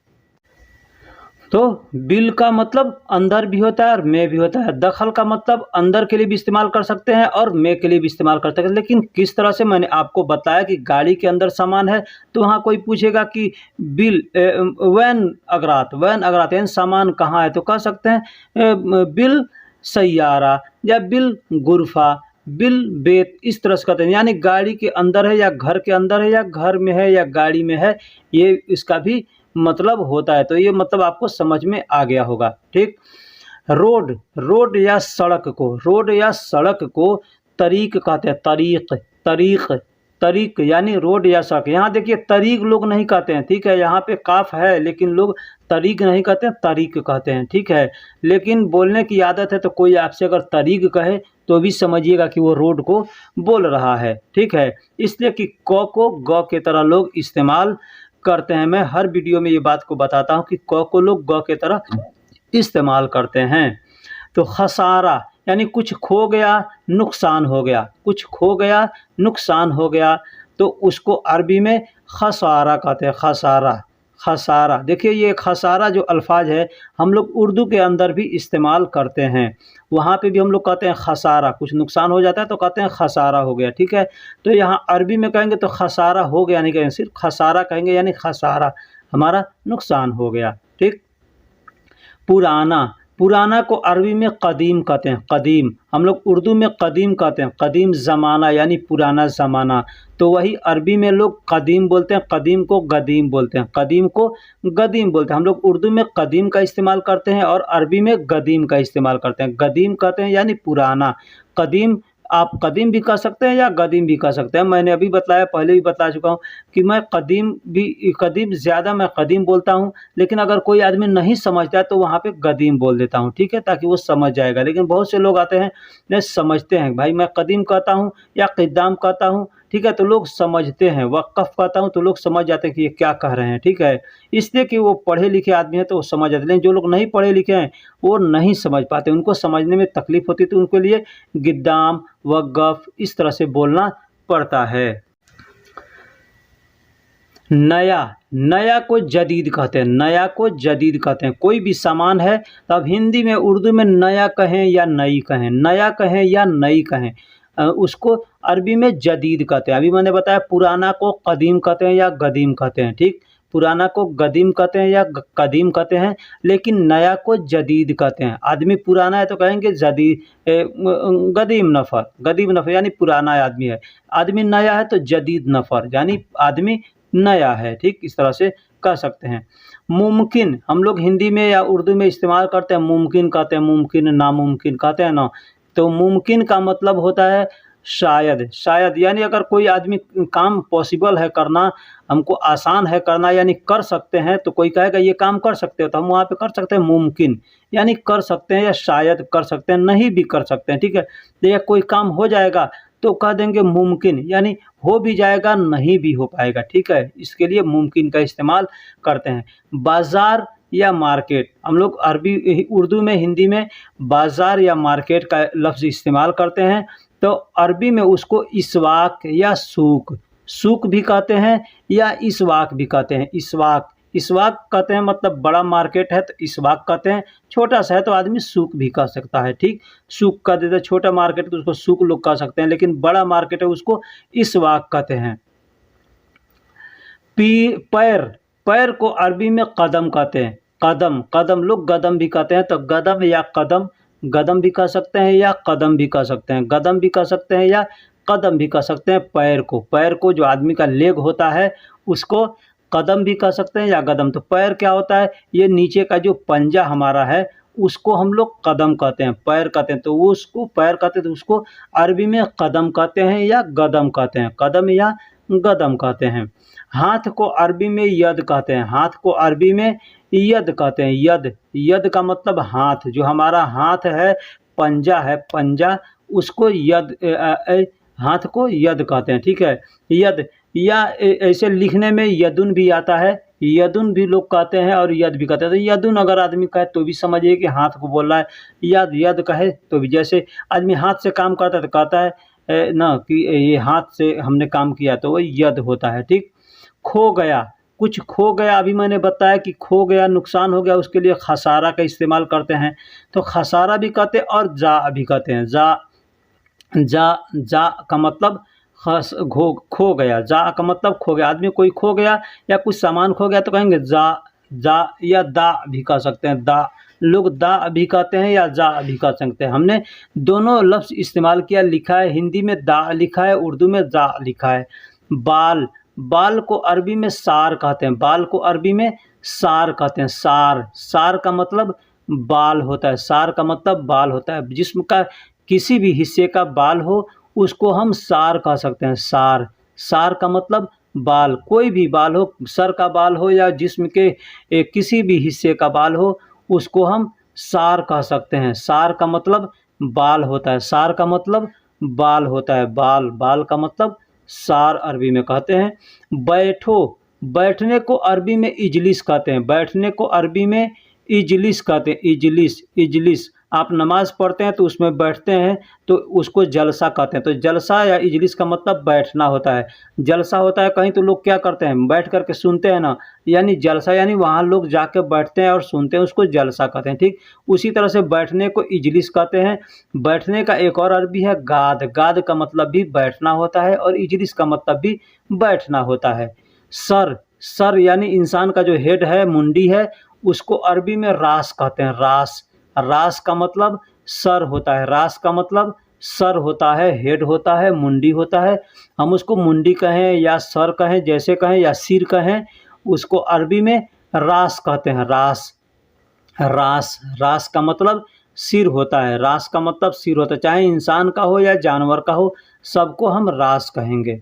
तो बिल का मतलब अंदर भी होता है और में भी होता है। दखल का मतलब अंदर के लिए भी इस्तेमाल कर सकते हैं और में के लिए भी इस्तेमाल कर सकते हैं, लेकिन किस तरह से, मैंने आपको बताया कि गाड़ी के अंदर सामान है तो वहाँ कोई पूछेगा कि बिल वैन अगरात, वैन अगरात यानी सामान कहाँ है, तो कह सकते हैं बिल सैयारा या बिल गुरफा, बिल बेत, इस तरह से कहते हैं, यानी गाड़ी के अंदर है या घर के अंदर है या घर में है या गाड़ी में है, ये इसका भी मतलब होता है। तो ये मतलब आपको समझ में आ गया होगा, ठीक। रोड, रोड या सड़क को तरीक कहते हैं, तरीक, तरीक, तरीक यानी रोड या सड़क। यहाँ देखिए तरीक लोग नहीं कहते हैं, ठीक है, यहाँ पे काफ है लेकिन लोग तरीक नहीं कहते हैं, तरीक कहते हैं, ठीक है। लेकिन बोलने की आदत है तो कोई आपसे अगर तरीक कहे तो भी समझिएगा कि वो रोड को बोल रहा है, ठीक है। इसलिए कि क को ग के तरह लोग इस्तेमाल करते हैं। मैं हर वीडियो में ये बात को बताता हूँ कि क को लोग ग के तरह इस्तेमाल करते हैं। तो खसारा यानी कुछ खो गया, नुकसान हो गया, कुछ खो गया, नुकसान हो गया, तो उसको अरबी में खसारा कहते हैं, खसारा, खसारा। देखिए ये खसारा जो अल्फाज है हम लोग उर्दू के अंदर भी इस्तेमाल करते हैं, वहाँ पे भी हम लोग कहते हैं खसारा, कुछ नुकसान हो जाता है तो कहते हैं खसारा हो गया, ठीक है। तो यहाँ अरबी में कहेंगे तो खसारा हो गया नहीं कहेंगे, सिर्फ खसारा कहेंगे, यानी खसारा हमारा नुकसान हो गया, ठीक। पुराना, पुराना को अरबी में कदीम कहते हैं, कदीम। हम लोग उर्दू में कदीम कहते हैं, कदीम ज़माना यानी पुराना ज़माना। तो वही अरबी में लोग कदीम बोलते हैं, कदीम को गदीम बोलते हैं, कदीम को गदीम बोलते हैं। हम लोग उर्दू में कदीम का इस्तेमाल करते हैं और अरबी में गदीम का इस्तेमाल करते हैं। गदीम कहते हैं यानी पुराना, कदीम आप कदीम भी कह सकते हैं या गदीम भी कह सकते हैं। मैंने अभी बताया, पहले भी बता चुका हूँ कि मैं कदीम ज़्यादा मैं कदीम बोलता हूँ, लेकिन अगर कोई आदमी नहीं समझता है तो वहाँ पे गदीम बोल देता हूँ, ठीक है, ताकि वो समझ जाएगा। लेकिन बहुत से लोग आते हैं नहीं समझते हैं, भाई मैं कदीम कहता हूँ या क़िद्दाम कहता हूँ, ठीक है, तो लोग समझते हैं। वक़्फ़ कहता हूँ तो लोग समझ जाते हैं कि ये क्या कह रहे हैं, ठीक है। इसलिए कि वो पढ़े लिखे आदमी हैं तो वो समझ जाते हैं, लेकिन जो लोग नहीं पढ़े लिखे हैं वो नहीं समझ पाते, उनको समझने में तकलीफ़ होती है, तो उनके लिए गिद्दाम वक़्फ़ इस तरह से बोलना पड़ता है। नया, नया को जदीद कहते हैं, नया को जदीद कहते हैं। कोई भी सामान है तो अब हिंदी में उर्दू में नया कहें या नई कहें, नया कहें या नई कहें, उसको अरबी में जदीद कहते हैं। अभी मैंने बताया पुराना को कदीम कहते हैं या गदीम कहते हैं, ठीक। पुराना को गदीम कहते हैं या कदीम कहते हैं, लेकिन नया को जदीद कहते हैं। आदमी पुराना है तो कहेंगे गदीम नफ़र, गदीम नफ़र यानी पुराना आदमी है। आदमी नया है तो जदीद नफ़र यानी आदमी नया है, ठीक, इस तरह से कह सकते हैं। मुमकिन हम लोग हिंदी में या उर्दू में इस्तेमाल करते हैं, मुमकिन कहते हैं, मुमकिन नामुमकिन कहते हैं ना। तो मुमकिन का मतलब होता है शायद, शायद यानी अगर कोई आदमी काम पॉसिबल है करना, हमको आसान है करना यानी कर सकते हैं, तो कोई कहेगा ये काम कर सकते हो तो हम वहाँ पे कर सकते हैं मुमकिन यानी कर सकते हैं या शायद कर सकते हैं, नहीं भी कर सकते हैं, ठीक है। तो या कोई काम हो जाएगा तो कह देंगे मुमकिन यानी हो भी जाएगा नहीं भी हो पाएगा, ठीक है। इसके लिए मुमकिन का इस्तेमाल करते हैं। बाज़ार या मार्केट, हम लोग उर्दू में हिंदी में बाज़ार या मार्केट का लफ्ज़ इस्तेमाल करते हैं, तो अरबी में उसको इसवाक या सूक, सूक भी कहते हैं या इसवाक भी कहते हैं। इसवाक, इसवाक कहते हैं मतलब बड़ा मार्केट है तो इसवाक कहते हैं, छोटा सा है तो आदमी सूक भी कह सकता है, ठीक। सूक कह देते हैं, छोटा मार्केट है तो उसको सूक लोग कह सकते हैं, लेकिन बड़ा मार्केट है उसको इसवाक कहते हैं। पैर, पैर को अरबी में कदम कहते हैं, कदम, कदम लोग गदम भी कहते हैं, तो गदम या कदम, गदम भी कह सकते हैं या कदम भी कह सकते हैं, गदम भी कह सकते हैं या कदम भी कह सकते हैं। पैर को जो आदमी का लेग होता है उसको कदम भी कह सकते हैं या गदम। तो पैर क्या होता है, ये नीचे का जो पंजा हमारा है उसको हम लोग कदम कहते हैं, पैर कहते हैं, तो वो उसको पैर कहते हैं, तो उसको अरबी में कदम कहते हैं या गदम कहते हैं, कदम या गदम कहते हैं। हाथ को अरबी में यद कहते हैं, हाथ को अरबी में यद कहते हैं, यद, यद का मतलब हाथ, जो हमारा हाथ है पंजा है, पंजा उसको यद, हाथ को यद कहते हैं, ठीक है। यद या ऐसे लिखने में यदुन भी आता है, यदुन भी लोग कहते हैं और यद भी कहते हैं। तो यदुन अगर आदमी कहे तो भी समझिए कि हाथ को बोल रहा है, यद यद कहे तो भी, जैसे आदमी हाथ से काम करता है तो कहता है ना कि ये हाथ से हमने काम किया, तो वो यद होता है, ठीक। खो गया, कुछ खो गया, अभी मैंने बताया कि खो गया, नुकसान हो गया, उसके लिए खसारा का इस्तेमाल करते हैं, तो खसारा भी कहते हैं और जा भी कहते हैं। जा का मतलब खो गया, जा का मतलब खो गया, आदमी कोई खो गया या कुछ सामान खो गया तो कहेंगे जा या दा भी कह सकते हैं, दा लोग दा भी कहते हैं या जा भी कह सकते हैं। हमने दोनों लफ्ज़ इस्तेमाल किया, लिखा है हिंदी में दा लिखा है, उर्दू में जा लिखा है। बाल, बाल को अरबी में सार कहते हैं, बाल को अरबी में सार कहते हैं। सार, सार का मतलब बाल होता है। सार का मतलब बाल होता है। जिस्म का किसी भी हिस्से का बाल हो उसको हम सार कह सकते हैं। सार, सार का मतलब बाल, कोई भी बाल हो, सर का बाल हो या जिस्म के किसी भी हिस्से का बाल हो उसको हम सार कह सकते हैं। सार का मतलब बाल होता है। सार का मतलब बाल होता है। बाल, बाल का मतलब सार अरबी में कहते हैं। बैठो, बैठने को अरबी में इजलिस कहते हैं। बैठने को अरबी में इजलिस कहते हैं। इजलिस, इजलिस। आप नमाज पढ़ते हैं तो उसमें बैठते हैं तो उसको जलसा कहते हैं। तो जलसा या इजलिस का मतलब बैठना होता है। जलसा होता है कहीं तो लोग क्या करते हैं, बैठ कर के सुनते हैं ना, यानी जलसा यानी वहाँ लोग जाके बैठते हैं और सुनते हैं, उसको जलसा कहते हैं। ठीक उसी तरह से बैठने को इजलिस कहते हैं। बैठने का एक और अरबी है गाद। गाद का मतलब भी बैठना होता है और इजलिस का मतलब भी बैठना होता है। सर, सर यानी इंसान का जो हेड है, मुंडी है, उसको अरबी में रास कहते हैं। रास, रास का मतलब सर होता है। रास का मतलब सर होता है, हेड होता है, मुंडी होता है। हम उसको मुंडी कहें या सर कहें, जैसे कहें, या सिर कहें, उसको अरबी में रास कहते हैं। रास, रास, रास का मतलब सिर होता है। रास का मतलब सिर होता है, चाहे इंसान का हो या जानवर का हो, सबको हम रास कहेंगे।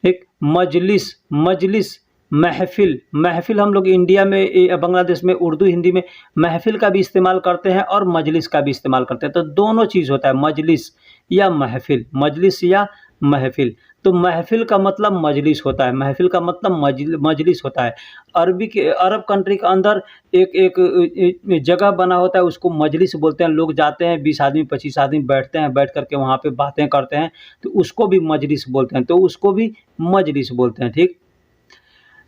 एक मजलिस, मजलिस, महफ़िल, महफ़िल हम लोग इंडिया में बांग्लादेश में उर्दू हिंदी में महफ़िल का भी इस्तेमाल करते हैं और मजलिस का भी इस्तेमाल करते हैं। तो दोनों चीज़ होता है, मजलिस या महफ़िल, मजलिस या महफ़िल। तो महफ़िल का मतलब मजलिस होता है। महफ़िल का मतलब मजलिस होता है। अरबी के अरब कंट्री के अंदर एक एक जगह बना होता है, उसको मजलिस बोलते हैं। लोग जाते हैं, 20 आदमी 25 आदमी बैठते हैं, बैठ कर के वहाँ पे बातें करते हैं, तो उसको भी मजलिस बोलते हैं। तो उसको भी मजलिस बोलते हैं। ठीक।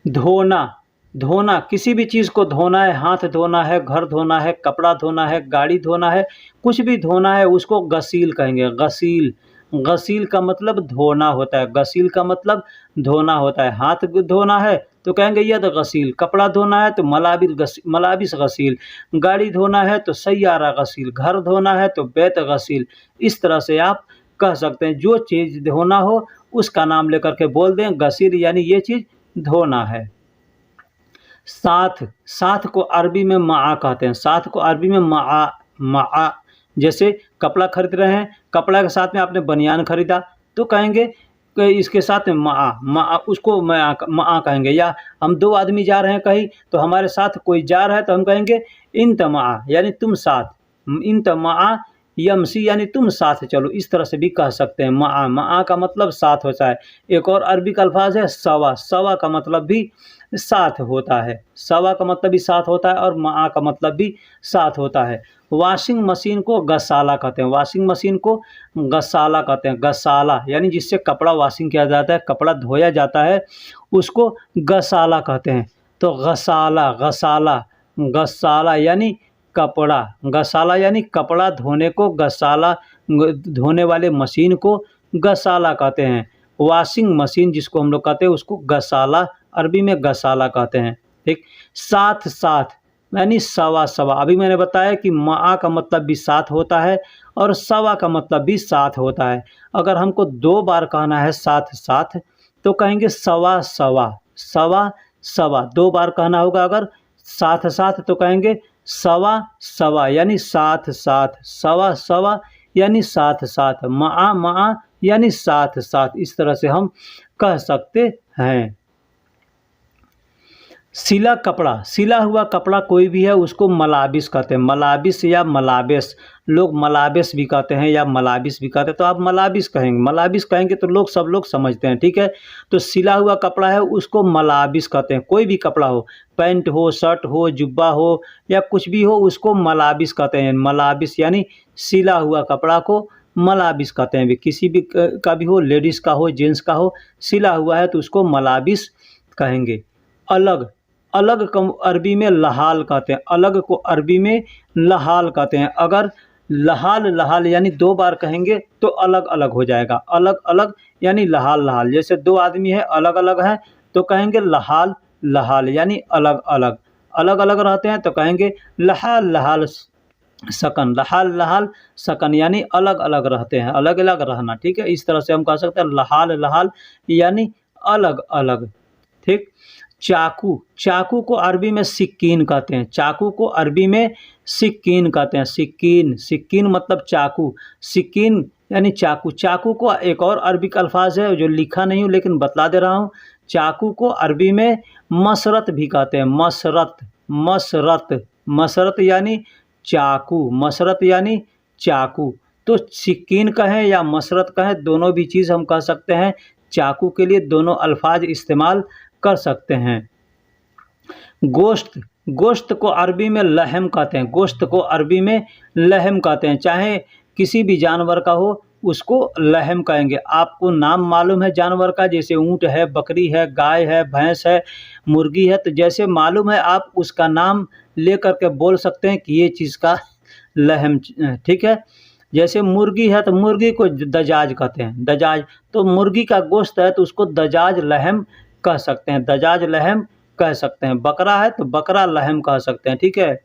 धोना, धोना, किसी भी चीज़ को धोना है, हाथ धोना है, घर धोना है, कपड़ा धोना है, गाड़ी धोना है, कुछ भी धोना है उसको गसील कहेंगे। गसील, गसील का मतलब धोना होता है। गसील का मतलब धोना होता है। हाथ धोना है तो कहेंगे यद गसील, कपड़ा धोना है तो मलाबिस गसील, गाड़ी धोना है तो सैयारा गसील, घर धोना है तो बैत गसील। इस तरह से आप कह सकते हैं, जो चीज़ धोना हो उसका नाम लेकर के बोल दें गसील, यानी ये चीज़ धोना है। साथ, साथ को अरबी में माआ कहते हैं। साथ को अरबी में माआ, माआ। जैसे कपड़ा खरीद रहे हैं, कपड़ा के साथ में आपने बनियान खरीदा तो कहेंगे कि इसके साथ में माआ, माआ, उसको माआ कहेंगे। या हम 2 आदमी जा रहे हैं कहीं तो हमारे साथ कोई जा रहा है तो हम कहेंगे इंत माआ, यानी तुम साथ। इंत माआ यमसी, यानी तुम साथ चलो। इस तरह से भी कह सकते हैं। माआ, माआ का मतलब साथ होता है। एक और अरबी का अल्फाज है सवा। सवा का मतलब भी साथ होता है। सवा का मतलब भी साथ होता है और माआ का मतलब भी साथ होता है। वॉशिंग मशीन को गसाला कहते हैं। वॉशिंग मशीन को गसाला कहते हैं। गसाला यानी जिससे कपड़ा वॉशिंग किया जाता है, कपड़ा धोया जाता है, उसको गसाला कहते हैं। तो गसाला, गसाला, गसाला यानी कपड़ा, गसाला यानी कपड़ा धोने को गसाला, धोने वाले मशीन को गसाला कहते हैं। वॉशिंग मशीन जिसको हम लोग कहते हैं उसको गसाला, अरबी में गसाला कहते हैं। ठीक। साथ, साथ यानी सवा, सवा। अभी मैंने बताया कि माआ का मतलब भी साथ होता है और सवा का मतलब भी साथ होता है। अगर हमको 2 बार कहना है साथ, साथ तो कहेंगे सवा, सवा, सवा, सवा। 2 बार कहना होगा अगर साथ, साथ तो कहेंगे सवा, सवा, यानी साथ, साथ, सवा, सवा यानी साथ, साथ, माआ, माआ यानी साथ, साथ। इस तरह से हम कह सकते हैं। सिला कपड़ा, सिला हुआ कपड़ा कोई भी है उसको मलाबिस कहते हैं। मलाबिस या मलाबेस, लोग मलाबेस भी कहते हैं या मलाबिस भी कहते हैं, तो आप मलाबिस कहेंगे। मलाबिस कहेंगे तो सब लोग समझते हैं। ठीक है। तो सिला हुआ कपड़ा है उसको मलाबिस कहते हैं। कोई भी कपड़ा हो, पैंट हो, शर्ट हो, जुब्बा हो या कुछ भी हो, उसको मलाबिस कहते हैं। मलाबिस यानी सिला हुआ कपड़ा को मलाबिस कहते हैं। किसी भी का भी हो, लेडीज़ का हो, जेंट्स का हो, सिला हुआ है तो उसको मलाबिस कहेंगे। अलग, अलग को अरबी में लहाल कहते हैं। अलग को अरबी में लहाल कहते हैं। अगर लहाल, लहाल यानी 2 बार कहेंगे तो अलग अलग हो जाएगा। अलग अलग यानी लहाल, लहाल। जैसे 2 आदमी हैं, अलग अलग हैं तो कहेंगे लहाल, लहाल यानी अलग अलग। अलग अलग रहते हैं तो कहेंगे लहाल, लहाल सकन। लहाल, लहाल सकन यानी अलग अलग रहते हैं, अलग अलग रहना। ठीक है। इस तरह से हम कह सकते हैं लहाल, लहाल यानी अलग अलग। ठीक। चाकू, चाकू को अरबी में सिक्कीन कहते हैं। चाकू को अरबी में सिक्कीन कहते हैं। सिक्कीन, सिक्कीन मतलब चाकू, सिक्कीन यानी चाकू। चाकू को एक और अरबिक अल्फाज है जो लिखा नहीं हूँ लेकिन बतला दे रहा हूँ। चाकू को अरबी में मसरत भी कहते हैं। मसरत, मसरत, मसरत यानी चाकू, मसरत यानी चाकू। तो सिक्कीन कहें या मसरत कहें, दोनों भी चीज़ हम कह सकते हैं। चाकू के लिए दोनों अल्फाज इस्तेमाल कर सकते हैं। गोश्त, गोश्त को अरबी में लहम कहते हैं। गोश्त को अरबी में लहम कहते हैं। चाहे किसी भी जानवर का हो उसको लहम कहेंगे। आपको नाम मालूम है जानवर का, जैसे ऊँट है, बकरी है, गाय है, भैंस है, मुर्गी है, तो जैसे मालूम है आप उसका नाम ले कर के बोल सकते हैं कि ये चीज़ का लहम, ठीक है। जैसे मुर्गी है तो मुर्गी को दजाज कहते हैं, दजाज। तो मुर्गी का गोश्त है तो उसको दजाज लहम कह सकते हैं, दजाज लहम कह सकते हैं। बकरा है तो बकरा लहम कह सकते हैं, ठीक है।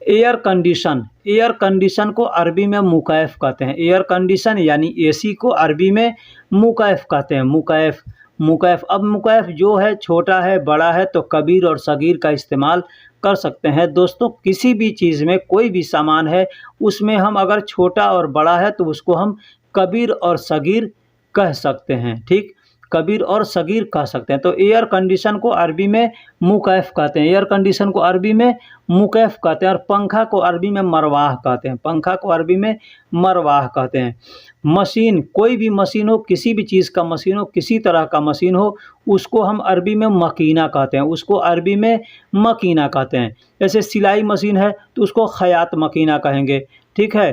एयर कंडीशन, एयर कंडीशन को अरबी में मुकैफ कहते हैं। एयर कंडीशन यानी एसी को अरबी में मुकैफ कहते हैं। मुकैफ, मुकैफ। अब मुकैफ जो है छोटा है, बड़ा है, तो कबीर और सगीर का इस्तेमाल कर सकते हैं। दोस्तों किसी भी चीज़ में कोई भी सामान है उसमें हम अगर छोटा और बड़ा है तो उसको हम कबीर और सगीर कह सकते हैं, ठीक। कबीर और सगीर कह सकते हैं। तो एयर कंडीशन को अरबी में मुकैफ कहते हैं। एयर कंडीशन को अरबी में मुकैफ कहते हैं। और पंखा को अरबी में मरवाह कहते हैं। पंखा को अरबी में मरवाह कहते हैं। मशीन, कोई भी मशीन हो, किसी भी चीज़ का मशीन हो, किसी तरह का मशीन हो, उसको हम अरबी में मकीना कहते हैं। उसको अरबी में मकीना कहते हैं। जैसे सिलाई मशीन है तो उसको खयात मकीना कहेंगे, ठीक है।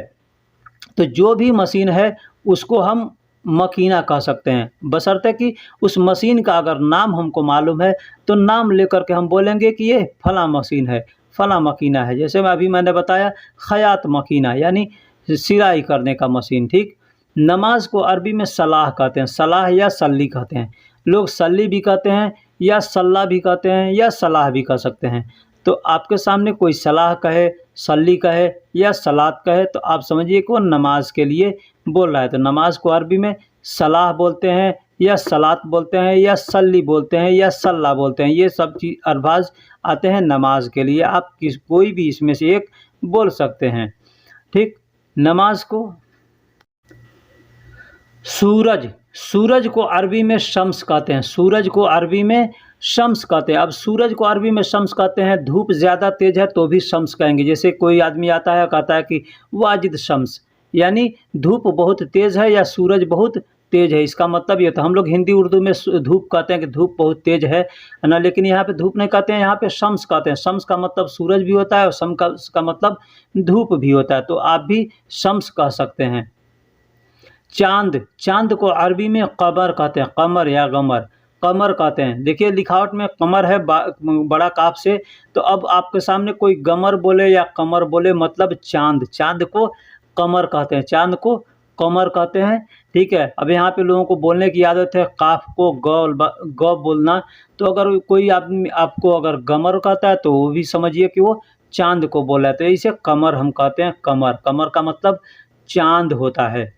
तो जो भी मशीन है उसको हम मकीना कह सकते हैं, बशर्ते कि उस मशीन का अगर नाम हमको मालूम है तो नाम लेकर के हम बोलेंगे कि ये फलां मशीन है, फलां मकीना है। जैसे मैंने बताया खयात मकीना यानी सिलाई करने का मशीन, ठीक। नमाज को अरबी में सलाह कहते हैं। सलाह या सल्ली कहते हैं। लोग सल्ली भी कहते हैं या सल्ला भी कहते हैं या सलाह भी कह सकते हैं। तो आपके सामने कोई सलाह कहे, सल्ली कहे या सलात कहे तो आप समझिए कि वो नमाज के लिए बोल रहा है। तो नमाज को अरबी में सलाह बोलते हैं या सलात बोलते हैं या सल्ली बोलते हैं या सल्ला बोलते हैं। ये सब चीज़ अल्फाज आते हैं नमाज के लिए। आप कोई भी इसमें से एक बोल सकते हैं, ठीक। नमाज को सूरज, सूरज को अरबी में शम्स कहते हैं। सूरज को अरबी में शम्स कहते हैं। अब सूरज को अरबी में शम्स कहते हैं। धूप ज़्यादा तेज़ है तो भी शम्स कहेंगे। जैसे कोई आदमी आता है कहता है कि वाजिद शम्स, यानी धूप बहुत तेज़ है या सूरज बहुत तेज़ है, इसका मतलब ये। तो हम लोग हिंदी उर्दू में धूप कहते हैं कि धूप बहुत तेज़ है ना, लेकिन यहाँ पे धूप नहीं कहते हैं, यहाँ पे शम्स कहते हैं। शम्स का मतलब सूरज भी होता है और शम्स का मतलब धूप भी होता है। तो आप भी शम्स कह सकते हैं। चाँद, चाँद को अरबी में कमर कहते हैं। कमर या गमर, कमर कहते हैं। देखिए लिखावट में कमर है बड़ा काफ से, तो अब आपके सामने कोई गमर बोले या कमर बोले मतलब चाँद, चाँद को कमर कहते हैं, चाँद को कमर कहते हैं, ठीक है। अब यहाँ पे लोगों को बोलने की आदत है काफ को ग बोलना, तो अगर कोई आदमी आपको अगर गमर कहता है तो वो भी समझिए कि वो चाँद को बोला है। तो इसे कमर हम कहते हैं। कमर, कमर का मतलब चाँद होता है।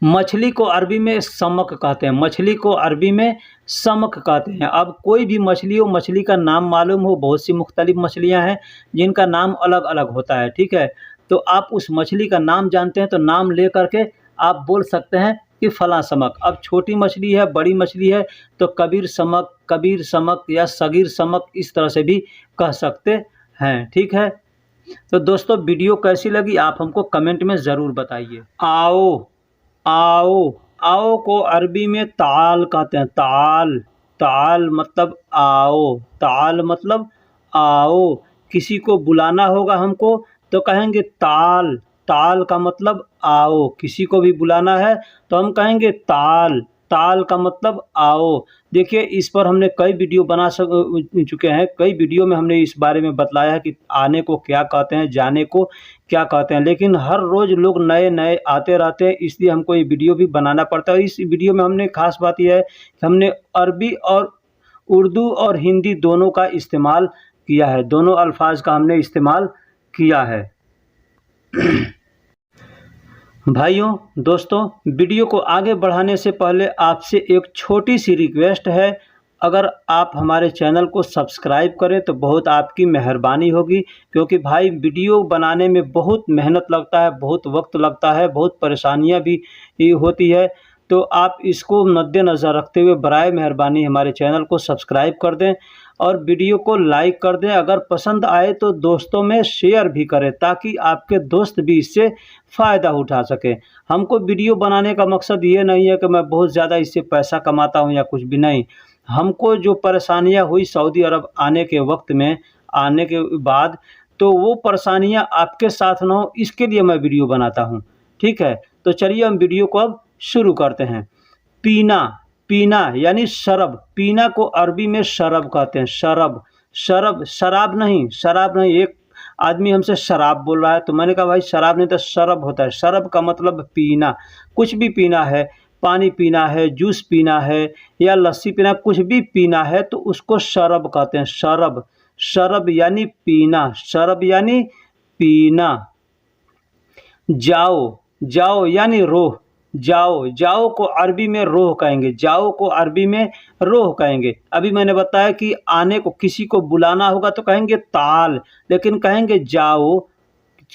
मछली को अरबी में समक कहते हैं। मछली को अरबी में समक कहते हैं। अब कोई भी मछली हो, मछली का नाम मालूम हो, बहुत सी मुख्तलिफ मछलियां हैं जिनका नाम अलग अलग होता है, ठीक है। तो आप उस मछली का नाम जानते हैं तो नाम ले करके आप बोल सकते हैं कि फलां समक। अब छोटी मछली है, बड़ी मछली है तो कबीर समक या सगीर समक इस तरह से भी कह सकते हैं, ठीक है। तो दोस्तों वीडियो कैसी लगी आप हमको कमेंट में ज़रूर बताइए। आओ, आओ, आओ को अरबी में ताल कहते हैं। ताल, ताल मतलब आओ, ताल मतलब आओ। किसी को बुलाना होगा हमको तो कहेंगे ताल, ताल का मतलब आओ। किसी को भी बुलाना है तो हम कहेंगे ताल, ताल का मतलब आओ। देखिए इस पर हमने कई वीडियो बना चुके हैं। कई वीडियो में हमने इस बारे में बतलाया है कि आने को क्या कहते हैं, जाने को क्या कहते हैं, लेकिन हर रोज़ लोग नए नए आते रहते हैं, इसलिए हमको ये वीडियो भी बनाना पड़ता है। इस वीडियो में हमने खास बात यह है कि हमने अरबी और उर्दू और हिंदी दोनों का इस्तेमाल किया है, दोनों अल्फाज का हमने इस्तेमाल किया है। भाइयों दोस्तों, वीडियो को आगे बढ़ाने से पहले आपसे एक छोटी सी रिक्वेस्ट है। अगर आप हमारे चैनल को सब्सक्राइब करें तो बहुत आपकी मेहरबानी होगी, क्योंकि भाई वीडियो बनाने में बहुत मेहनत लगता है, बहुत वक्त लगता है, बहुत परेशानियां भी होती है। तो आप इसको मद्देनज़र रखते हुए बराए मेहरबानी हमारे चैनल को सब्सक्राइब कर दें और वीडियो को लाइक कर दें। अगर पसंद आए तो दोस्तों में शेयर भी करें, ताकि आपके दोस्त भी इससे फ़ायदा उठा सकें। हमको वीडियो बनाने का मकसद ये नहीं है कि मैं बहुत ज़्यादा इससे पैसा कमाता हूँ या कुछ भी नहीं। हमको जो परेशानियाँ हुई सऊदी अरब आने के वक्त में, आने के बाद, तो वो परेशानियाँ आपके साथ ना हो, इसके लिए मैं वीडियो बनाता हूँ। ठीक है, तो चलिए हम वीडियो को अब शुरू करते हैं। पीना, पीना यानी शरब। पीना को अरबी में शरब कहते हैं। शरब, शरब, शराब नहीं, शराब नहीं। एक आदमी हमसे शराब बोल रहा है, तो मैंने कहा भाई शराब नहीं तो शरब होता है। शरब का मतलब पीना, कुछ भी पीना है, पानी पीना है, जूस पीना है या लस्सी पीना, कुछ भी पीना है तो उसको शरब कहते हैं। शरब, शरब यानी पीना, शरब यानी पीना। जाओ, जाओ यानी रोह। जाओ, जाओ को अरबी में रोह कहेंगे। जाओ को अरबी में रोह कहेंगे। अभी मैंने बताया कि आने को, किसी को बुलाना होगा तो कहेंगे ताल, लेकिन कहेंगे जाओ,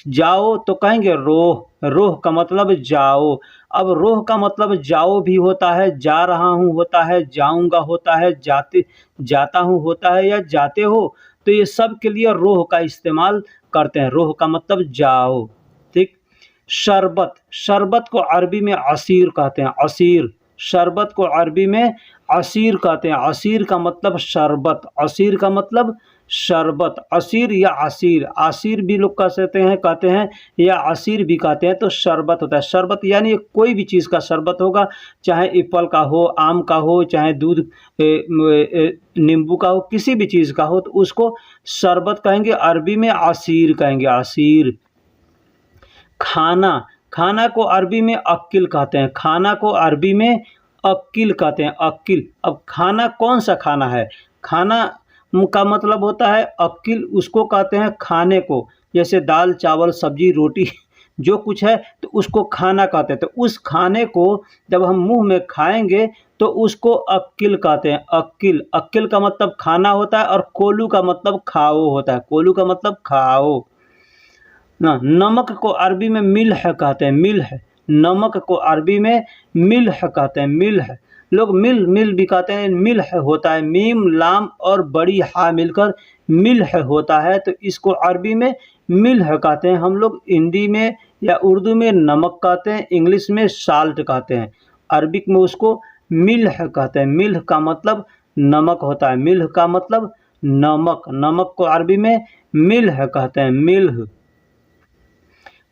जाओ तो कहेंगे रोह। रोह का मतलब जाओ। अब रोह का मतलब जाओ भी होता है, जा रहा हूँ होता है, जाऊँगा होता है, जाता हूँ होता है, या जाते हो। तो ये सब के लिए रोह का इस्तेमाल करते हैं। रोह का मतलब जाओ। ठीक। शरबत, शरबत को अरबी में असीर कहते हैं। असीर, शरबत को अरबी में असीर कहते हैं। असीर का मतलब शरबत, असीर का मतलब शरबत। असीर या असीर, असीर भी लोग कहते हैं या असीर भी कहते हैं। तो शरबत होता है। शरबत यानी कोई भी चीज़ का शरबत होगा, चाहे एप्पल का हो, आम का हो, चाहे दूध नींबू का हो, किसी भी चीज़ का हो तो उसको शरबत कहेंगे। अरबी में असीर कहेंगे, असीर। खाना, खाना को अरबी में अक्किल कहते हैं। खाना को अरबी में अक्किल कहते हैं। अक्किल। अब खाना कौन सा खाना है? खाना का मतलब होता है अक्किल, उसको कहते हैं खाने को। जैसे दाल, चावल, सब्जी, रोटी जो कुछ है तो उसको खाना कहते हैं। तो उस खाने को जब हम मुंह में खाएंगे तो उसको अक्किल कहते हैं। अक्किल, अक्किल का मतलब खाना होता है और कोलू का मतलब खाओ होता है। कोलू का मतलब खाओ ना। नमक को अरबी में मिल्ह कहते हैं। मिल्ह, नमक को अरबी में मिल्ह कहते हैं। मिल्ह, लोग मिल मिल भी कहते हैं। मिल्ह होता है, मीम लाम और बड़ी हा मिलकर मिल्ह होता है, तो इसको अरबी में मिल्ह कहते हैं। हम लोग हिंदी में या उर्दू में नमक कहते हैं, इंग्लिश में साल्ट कहते हैं, अरबिक में उसको मिल्ह कहते हैं। मिल्ह का मतलब नमक होता है। मिल्ह का मतलब नमक, नमक को अरबी में मिल्ह कहते हैं। मिल्ह।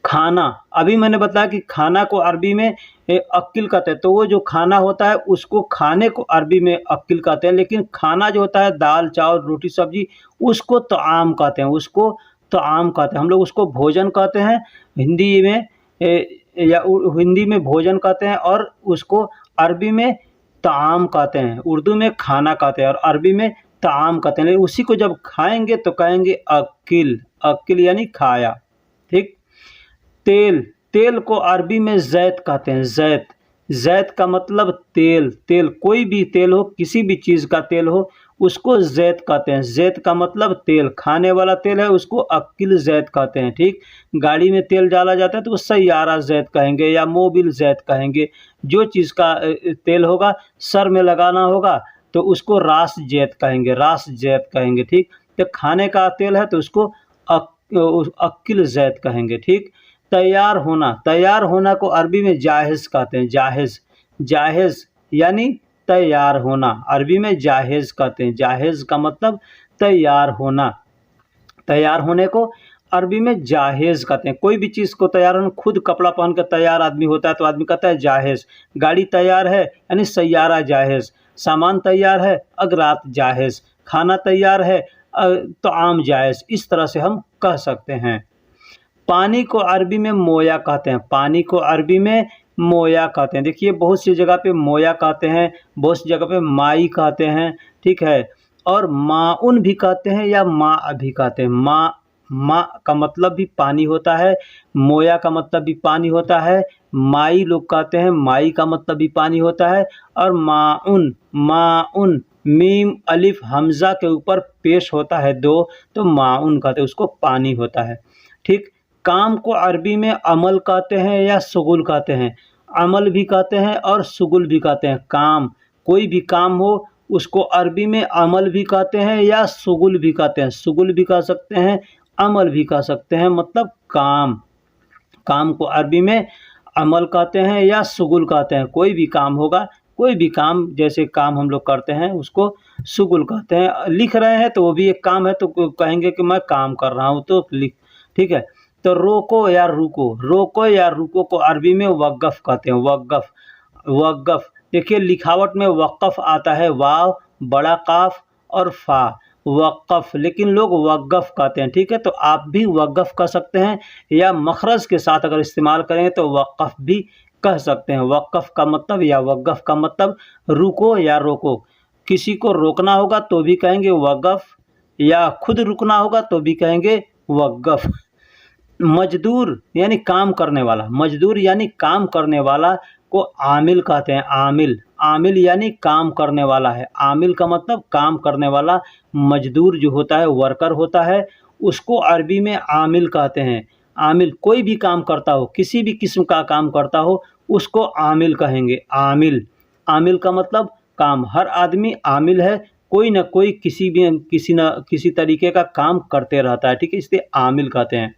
खाना, अभी मैंने बताया कि खाना को अरबी में अक्किल कहते हैं। तो वो जो खाना होता है उसको खाने को अरबी में अक्किल कहते हैं, लेकिन खाना जो होता है दाल, चावल, रोटी, सब्जी, उसको तआम कहते हैं। उसको तआम कहते हैं। हम लोग उसको भोजन कहते हैं हिंदी में, हिंदी में भोजन कहते हैं, और उसको अरबी में तआम कहते हैं। उर्दू में खाना कहते हैं और अरबी में तआम कहते हैं। लेकिन उसी को जब खाएंगे तो कहेंगे अक्किल। अक्किल यानी खाया। ठीक। तेल, तेल को अरबी में ज़ैत कहते हैं। ज़ैत, ज़ैत का मतलब तेल। तेल, कोई भी तेल हो, किसी भी चीज़ का तेल हो, उसको ज़ैत कहते हैं। ज़ैत का मतलब तेल, खाने वाला तेल है उसको अक्किल ज़ैत कहते हैं। ठीक। गाड़ी में तेल डाला जाता है तो वो सैयारा ज़ैत कहेंगे या मोबिल ज़ैत कहेंगे। जो चीज़ का तेल होगा, सर में लगाना होगा तो उसको रास ज़ैत कहेंगे, रास ज़ैत कहेंगे। ठीक। तो खाने का तेल है तो उसको अक्किल ज़ैत कहेंगे। ठीक। तैयार होना, तैयार होना को अरबी में जाहिज़ कहते हैं। जाहिज़, जाहिज़ यानी तैयार होना, अरबी में जाहिज़ कहते हैं। जाहिज़ का मतलब तैयार होना। तैयार होने को अरबी में जाहिज़ कहते हैं। कोई भी चीज़ को तैयार होना, खुद कपड़ा पहन कर तैयार आदमी होता है तो आदमी कहता है जाहिज़। गाड़ी तैयार है यानी सैयारा जाहिज़। सामान तैयार है, अगरात जाहिज़। खाना तैयार है, तो आम जाहिज़। इस तरह से हम कह सकते हैं। पानी को अरबी में मोया कहते हैं। पानी को अरबी में मोया कहते हैं। देखिए बहुत सी जगह पे मोया कहते हैं, बहुत सी जगह पे माई कहते हैं। ठीक है। और माउन भी कहते हैं या माँ भी कहते हैं। माँ, माँ का मतलब भी पानी होता है, मोया का मतलब भी पानी होता है, माई लोग कहते हैं, माई का मतलब भी पानी होता है, और माउन, माउन मीम अलिफ हमज़ा के ऊपर पेश होता है दो, तो माउन कहते हैं, उसको पानी होता है। ठीक, काम को अरबी में अमल कहते हैं या शुगुल कहते हैं। अमल भी कहते हैं और शुगुल भी कहते हैं। काम, कोई भी काम हो उसको अरबी में अमल भी कहते हैं या शुगुल भी कहते हैं। शुगुल भी कह सकते हैं, अमल भी कह सकते हैं, मतलब काम। काम को अरबी में अमल कहते हैं या शुगुल कहते हैं। कोई भी काम होगा, कोई भी काम, जैसे काम हम लोग करते हैं उसको शुगुल कहते हैं। लिख रहे हैं तो वो भी एक काम है, तो कहेंगे कि मैं काम कर रहा हूँ, तो लिख। ठीक है, तो रोको या रुको, रोको या रुको को अरबी में वक़्फ़ कहते हैं। वक़्फ़, वक़्फ़ देखिए लिखावट में वक़्फ़ आता है, वाव, बड़ा काफ और फा, वक़्फ़, लेकिन लोग वक़्फ़ कहते हैं। ठीक है, तो आप भी वक़्फ़ कह सकते हैं, या मखरज के साथ अगर इस्तेमाल करें तो वक़्फ़ भी कह सकते हैं। वक़्फ़ का मतलब या वक़्फ़ का मतलब रुको या रोको। किसी को रोकना होगा तो भी कहेंगे वक़्फ़, या खुद रुकना होगा तो भी कहेंगे वक़्फ़। मजदूर यानी काम करने वाला, मजदूर यानी काम करने वाला को आमिल कहते हैं। आमिल, आमिल यानी काम करने वाला है। आमिल का मतलब काम करने वाला। मजदूर जो होता है, वर्कर होता है, उसको अरबी में आमिल कहते हैं। आमिल, कोई भी काम करता हो, किसी भी किस्म का काम करता हो, उसको आमिल कहेंगे। आमिल, आमिल का मतलब काम। हर आदमी आमिल है, कोई न कोई किसी तरीके का काम करते रहता है। ठीक है, इसलिए आमिल कहते हैं।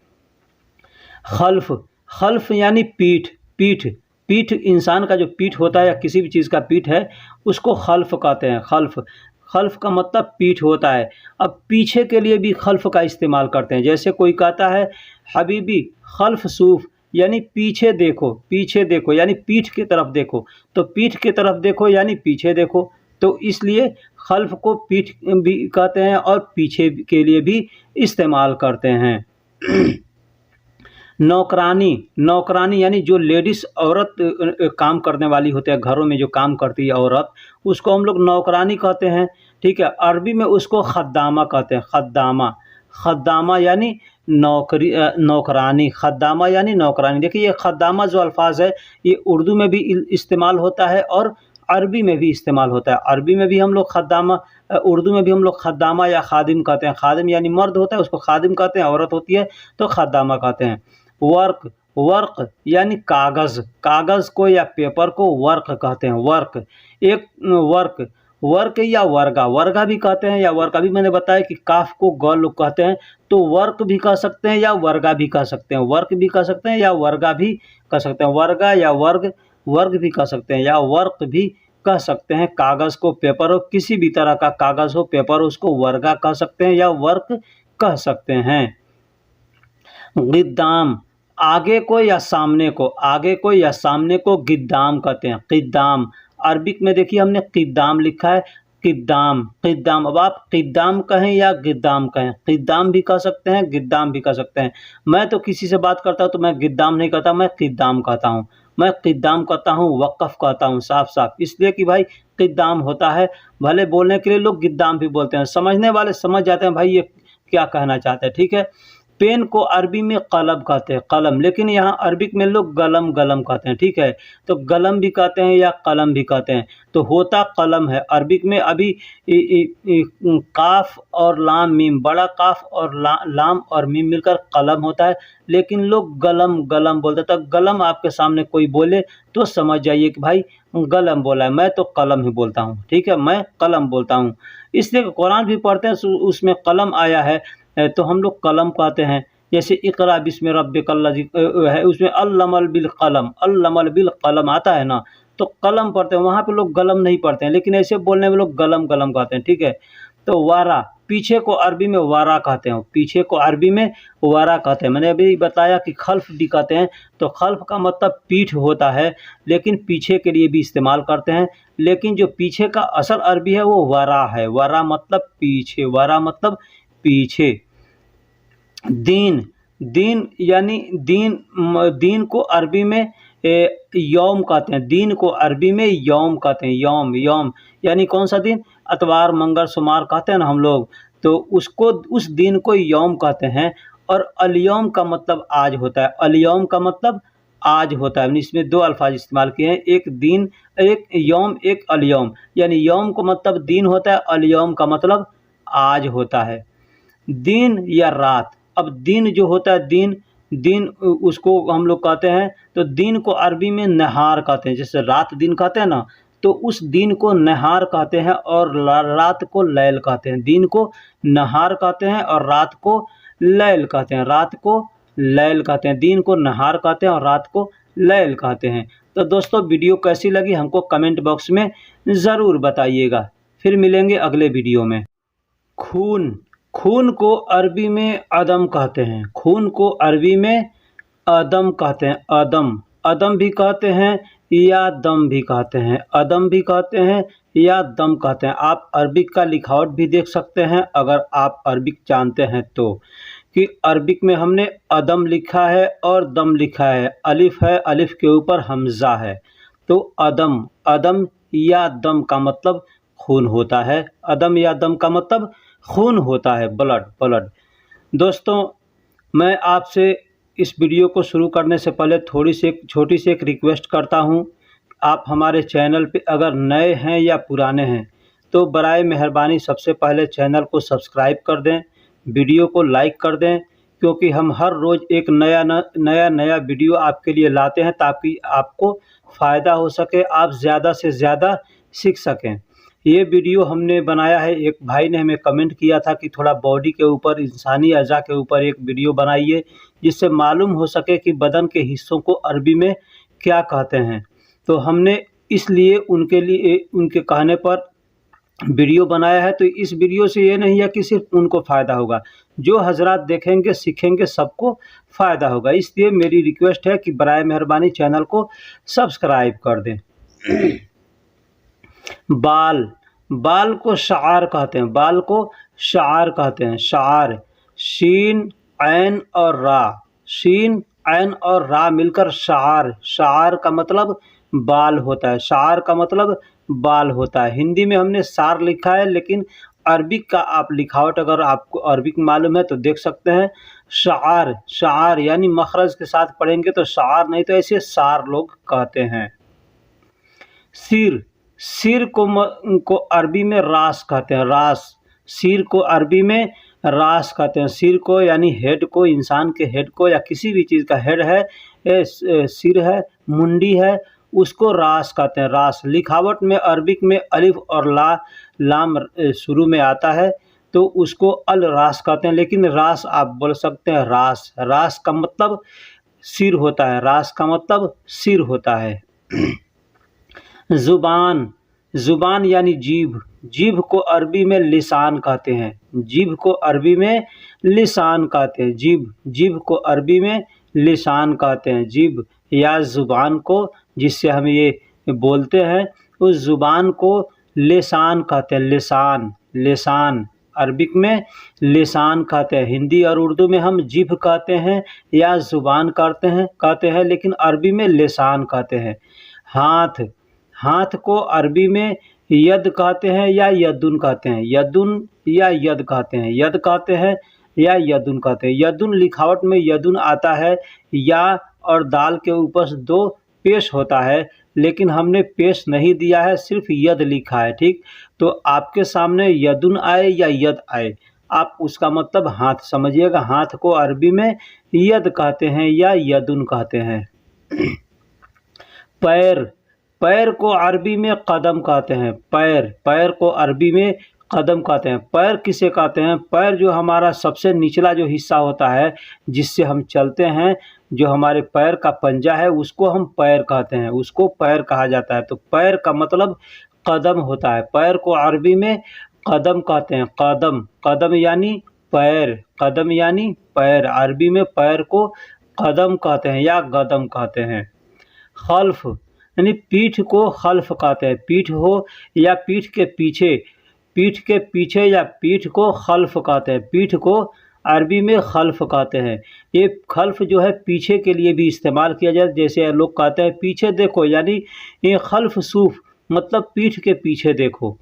खल्फ, खल्फ यानी पीठ, पीठ, पीठ इंसान का जो पीठ होता है या किसी भी चीज़ का पीठ है, उसको खल्फ कहते हैं। खल्फ, खल्फ का मतलब पीठ होता है। अब पीछे के लिए भी खल्फ का इस्तेमाल करते हैं। जैसे कोई कहता है हबीबी खल्फ सूफ, यानी पीछे देखो, पीछे देखो यानी पीठ की तरफ देखो। तो पीठ की तरफ देखो यानी पीछे देखो, तो इसलिए खल्फ को पीठ भी कहते हैं और पीछे के लिए भी इस्तेमाल करते हैं। नौकरानी, नौकरानी यानी जो लेडीज़ औरत काम करने वाली होती है, घरों में जो काम करती है औरत, उसको हम लोग नौकरानी कहते हैं। ठीक है, अरबी में उसको खद्दामा कहते हैं। खद्दामा, खद्दामा यानी नौकरानी, खद्दामा यानी नौकरानी। देखिए ये खद्दामा जो अल्फाज है, ये उर्दू में भी इस्तेमाल होता है और अरबी में भी इस्तेमाल होता है। अरबी में भी हम लोग खद्दामा, उर्दू में भी हम लोग खद्दामा या खादिम कहते हैं। खादिम यानी मर्द होता है, उसको खादिम कहते हैं। औरत होती है तो खद्दामा कहते हैं। वर्क, वर्क यानी कागज़, कागज़ को या पेपर को वर्क कहते हैं। वर्क, एक वर्क, वर्क या वर्गा, वर्गा भी कहते हैं, या वर्क, अभी मैंने बताया कि काफ को ग लोग कहते हैं, तो वर्क भी कह सकते हैं या वर्गा भी कह सकते हैं। वर्क भी कह सकते हैं या वर्गा भी कह सकते हैं। वर्गा या वर्ग, वर्ग भी कह सकते हैं या वर्क भी कह सकते हैं। कागज़ को, पेपर हो, किसी भी तरह का कागज़ हो, पेपर हो, उसको वर्गा कह सकते हैं या वर्क कह सकते हैं। गिद्दाम, आगे को या सामने को, आगे को या सामने को गिद्दाम कहते हैं। गिद्दाम, अरबिक में देखिए हमने गिद्दाम लिखा है, गिद्दाम, गिद्दाम। अब आप गिद्दाम कहें या गिद्दाम कहें, गिद्दाम भी कह सकते हैं, गिद्दाम भी कह सकते हैं। मैं तो किसी से बात करता हूँ तो मैं गिद्दाम नहीं कहता, मैं गिद्दाम कहता हूँ। मैं गिद्दाम कहता हूँ, वक़्फ़ कहता हूँ, साफ साफ, इसलिए कि भाई गिद्दाम होता है। भले बोलने के लिए लोग गिद्दाम भी बोलते हैं, समझने वाले समझ जाते हैं भाई ये क्या कहना चाहते हैं। ठीक है, पेन को अरबी में कलम कहते हैं, कलम, लेकिन यहाँ अरबिक में लोग गलम, गलम कहते हैं। ठीक है, तो गलम भी कहते हैं या कलम भी कहते हैं, तो होता कलम है अरबिक में। अभी काफ और लाम मीम, बड़ा काफ और लाम और मीम मिलकर कलम होता है, लेकिन लोग गलम, गलम बोलते हैं। तो गलम आपके सामने कोई बोले तो समझ जाइए कि भाई गलम बोला है, मैं तो कलम ही बोलता हूँ। ठीक है, मैं कलम बोलता हूँ, इसलिए कुरान भी पढ़ते हैं उसमें कलम आया है, तो हम लोग कलम कहते हैं। जैसे इक़रा बिस्मि रब्बिकल्लज़ी है, उसमें अल्लमल बिल कलम, अल्लमल बिल कलम आता है ना, तो कलम पढ़ते हैं, वहाँ पे लोग गलम नहीं पढ़ते हैं, लेकिन ऐसे बोलने में लोग गलम, गलम कहते हैं। ठीक है, तो वारा, पीछे को अरबी में वारा कहते हैं, पीछे को अरबी में वारा कहते हैं। मैंने अभी बताया कि खल्फ भी कहते हैं, तो खल्फ का मतलब पीठ होता है, लेकिन पीछे के लिए भी इस्तेमाल करते हैं, लेकिन जो पीछे का असल अरबी है वो वारा है। वारा मतलब पीछे, वारा मतलब पीछे। दीन, दीन यानी दीन, दीन को अरबी में यौम कहते हैं। दीन को अरबी में यौम कहते हैं। यौम, यौम यानी कौन सा दिन, अतवार, मंगल, सोमवार कहते हैं ना हम लोग, तो उसको, उस दिन को यौम कहते हैं। और अलयौम का मतलब आज होता है। अलयौम का मतलब आज होता है। इसमें दो अल्फाज इस्तेमाल किए हैं, एक दिन, एक यौम, एक अलयौम। यानी यौम का मतलब दिन होता है, अलयौम का मतलब आज होता है। दिन या रात, अब दिन जो होता है, दिन दिन उसको हम लोग कहते हैं, तो दिन को अरबी में नहार कहते हैं। जैसे रात दिन कहते हैं ना, तो उस दिन को नहार कहते हैं और रात को लैल कहते हैं। दिन को नहार कहते हैं और रात को लैल कहते हैं। रात को लैल कहते हैं, दिन को नहार कहते हैं और रात को लैल कहते हैं। तो दोस्तों, वीडियो कैसी लगी हमको कमेंट बॉक्स में ज़रूर बताइएगा। फिर मिलेंगे अगले वीडियो में। खून, खून को अरबी में अदम कहते हैं। खून को अरबी में अदम कहते हैं। अदम, अदम भी कहते हैं या दम भी कहते हैं। अदम भी कहते हैं या दम कहते हैं। आप अरबिक का लिखावट भी देख सकते हैं अगर आप अरबिक जानते हैं तो, कि अरबिक में हमने अदम लिखा है और दम लिखा है। अलिफ है, अलिफ के ऊपर हमज़ा है। तो अदम, अदम या दम का मतलब खून होता है। अदम या दम का मतलब खून होता है, ब्लड, ब्लड। दोस्तों, मैं आपसे इस वीडियो को शुरू करने से पहले छोटी सी एक रिक्वेस्ट करता हूं। आप हमारे चैनल पे अगर नए हैं या पुराने हैं तो बराए मेहरबानी सबसे पहले चैनल को सब्सक्राइब कर दें, वीडियो को लाइक कर दें, क्योंकि हम हर रोज़ एक नया वीडियो आपके लिए लाते हैं ताकि आपको फ़ायदा हो सके, आप ज़्यादा से ज़्यादा सीख सकें। ये वीडियो हमने बनाया है, एक भाई ने हमें कमेंट किया था कि थोड़ा बॉडी के ऊपर, इंसानी अज़ा के ऊपर एक वीडियो बनाइए जिससे मालूम हो सके कि बदन के हिस्सों को अरबी में क्या कहते हैं। तो हमने इसलिए उनके कहने पर वीडियो बनाया है। तो इस वीडियो से ये नहीं है कि सिर्फ उनको फ़ायदा होगा, जो हजरात देखेंगे सीखेंगे सबको फ़ायदा होगा। इसलिए मेरी रिक्वेस्ट है कि बराए मेहरबानी चैनल को सब्सक्राइब कर दें। बाल, बाल को शार कहते हैं। बाल को शार कहते हैं। शार, शीन, ऐन और रा, शीन, ऐन और रा मिलकर शार, शार का मतलब बाल होता है। शार का मतलब बाल होता है। हिंदी में हमने सार लिखा है, लेकिन अरबिक का आप लिखावट अगर आपको अरबिक मालूम है तो देख सकते हैं। शार, शार यानी मखरज के साथ पढ़ेंगे तो शार, नहीं तो ऐसे सार लोग कहते हैं। सिर, सिर को अरबी में रास कहते हैं। रास, सिर को अरबी में रास कहते हैं। सिर को यानी हेड को, इंसान के हेड को या किसी भी चीज़ का हेड है, सिर है, मुंडी है, उसको रास कहते हैं। रास लिखावट में अरबिक में अलिफ और लाम शुरू में आता है तो उसको अल रास कहते हैं, लेकिन रास आप बोल सकते हैं रास। रास का मतलब सिर होता है। रास का मतलब सिर होता है। ज़ुबान, ज़ुबान यानी जीभ, जीभ को अरबी में लिसान कहते हैं। जीभ को अरबी में लिसान कहते हैं। जीभ, जीभ को अरबी में लिसान कहते हैं। जीभ या ज़ुबान को जिससे हम ये बोलते हैं, उस ज़ुबान को लिसान कहते हैं। लिसान, लिसान अरबिक में लिसान कहते हैं। हिंदी और उर्दू में हम जीभ कहते हैं या ज़ुबान कहते हैं, लेकिन अरबी में लिसान कहते हैं। हाथ, हाथ को अरबी में यद कहते हैं या यदुन कहते हैं। यदुन या यद कहते हैं। यद कहते हैं या यदुन कहते हैं। यदुन लिखावट में यदुन आता है, या और दाल के ऊपर दो पेश होता है, लेकिन हमने पेश नहीं दिया है, सिर्फ यद लिखा है। ठीक, तो आपके सामने यदुन आए या यद आए, आप उसका मतलब हाथ समझिएगा। हाथ को अरबी में यद कहते हैं या यदुन कहते हैं। पैर, पैर को अरबी में कदम कहते हैं। पैर, पैर को अरबी में कदम कहते हैं। पैर किसे कहते हैं? पैर जो हमारा सबसे निचला जो हिस्सा होता है जिससे हम चलते हैं, जो हमारे पैर का पंजा है, उसको हम पैर कहते हैं, उसको पैर कहा जाता है। तो पैर का मतलब कदम होता है। पैर को अरबी में कदम कहते हैं। कदम, कदम यानी पैर, कदम यानी पैर। अरबी में पैर को कदम कहते हैं या गदम कहते हैं। खल्फ यानी पीठ को खल्फ कहते हैं। पीठ हो या पीठ के पीछे, पीठ के पीछे या पीठ को खल्फ कहते हैं। पीठ को अरबी में खल्फ कहते हैं। ये खल्फ जो है पीछे के लिए भी इस्तेमाल किया जाए, जैसे लोग कहते हैं पीछे देखो, यानी ये खल्फ सूफ मतलब पीठ के पीछे देखो।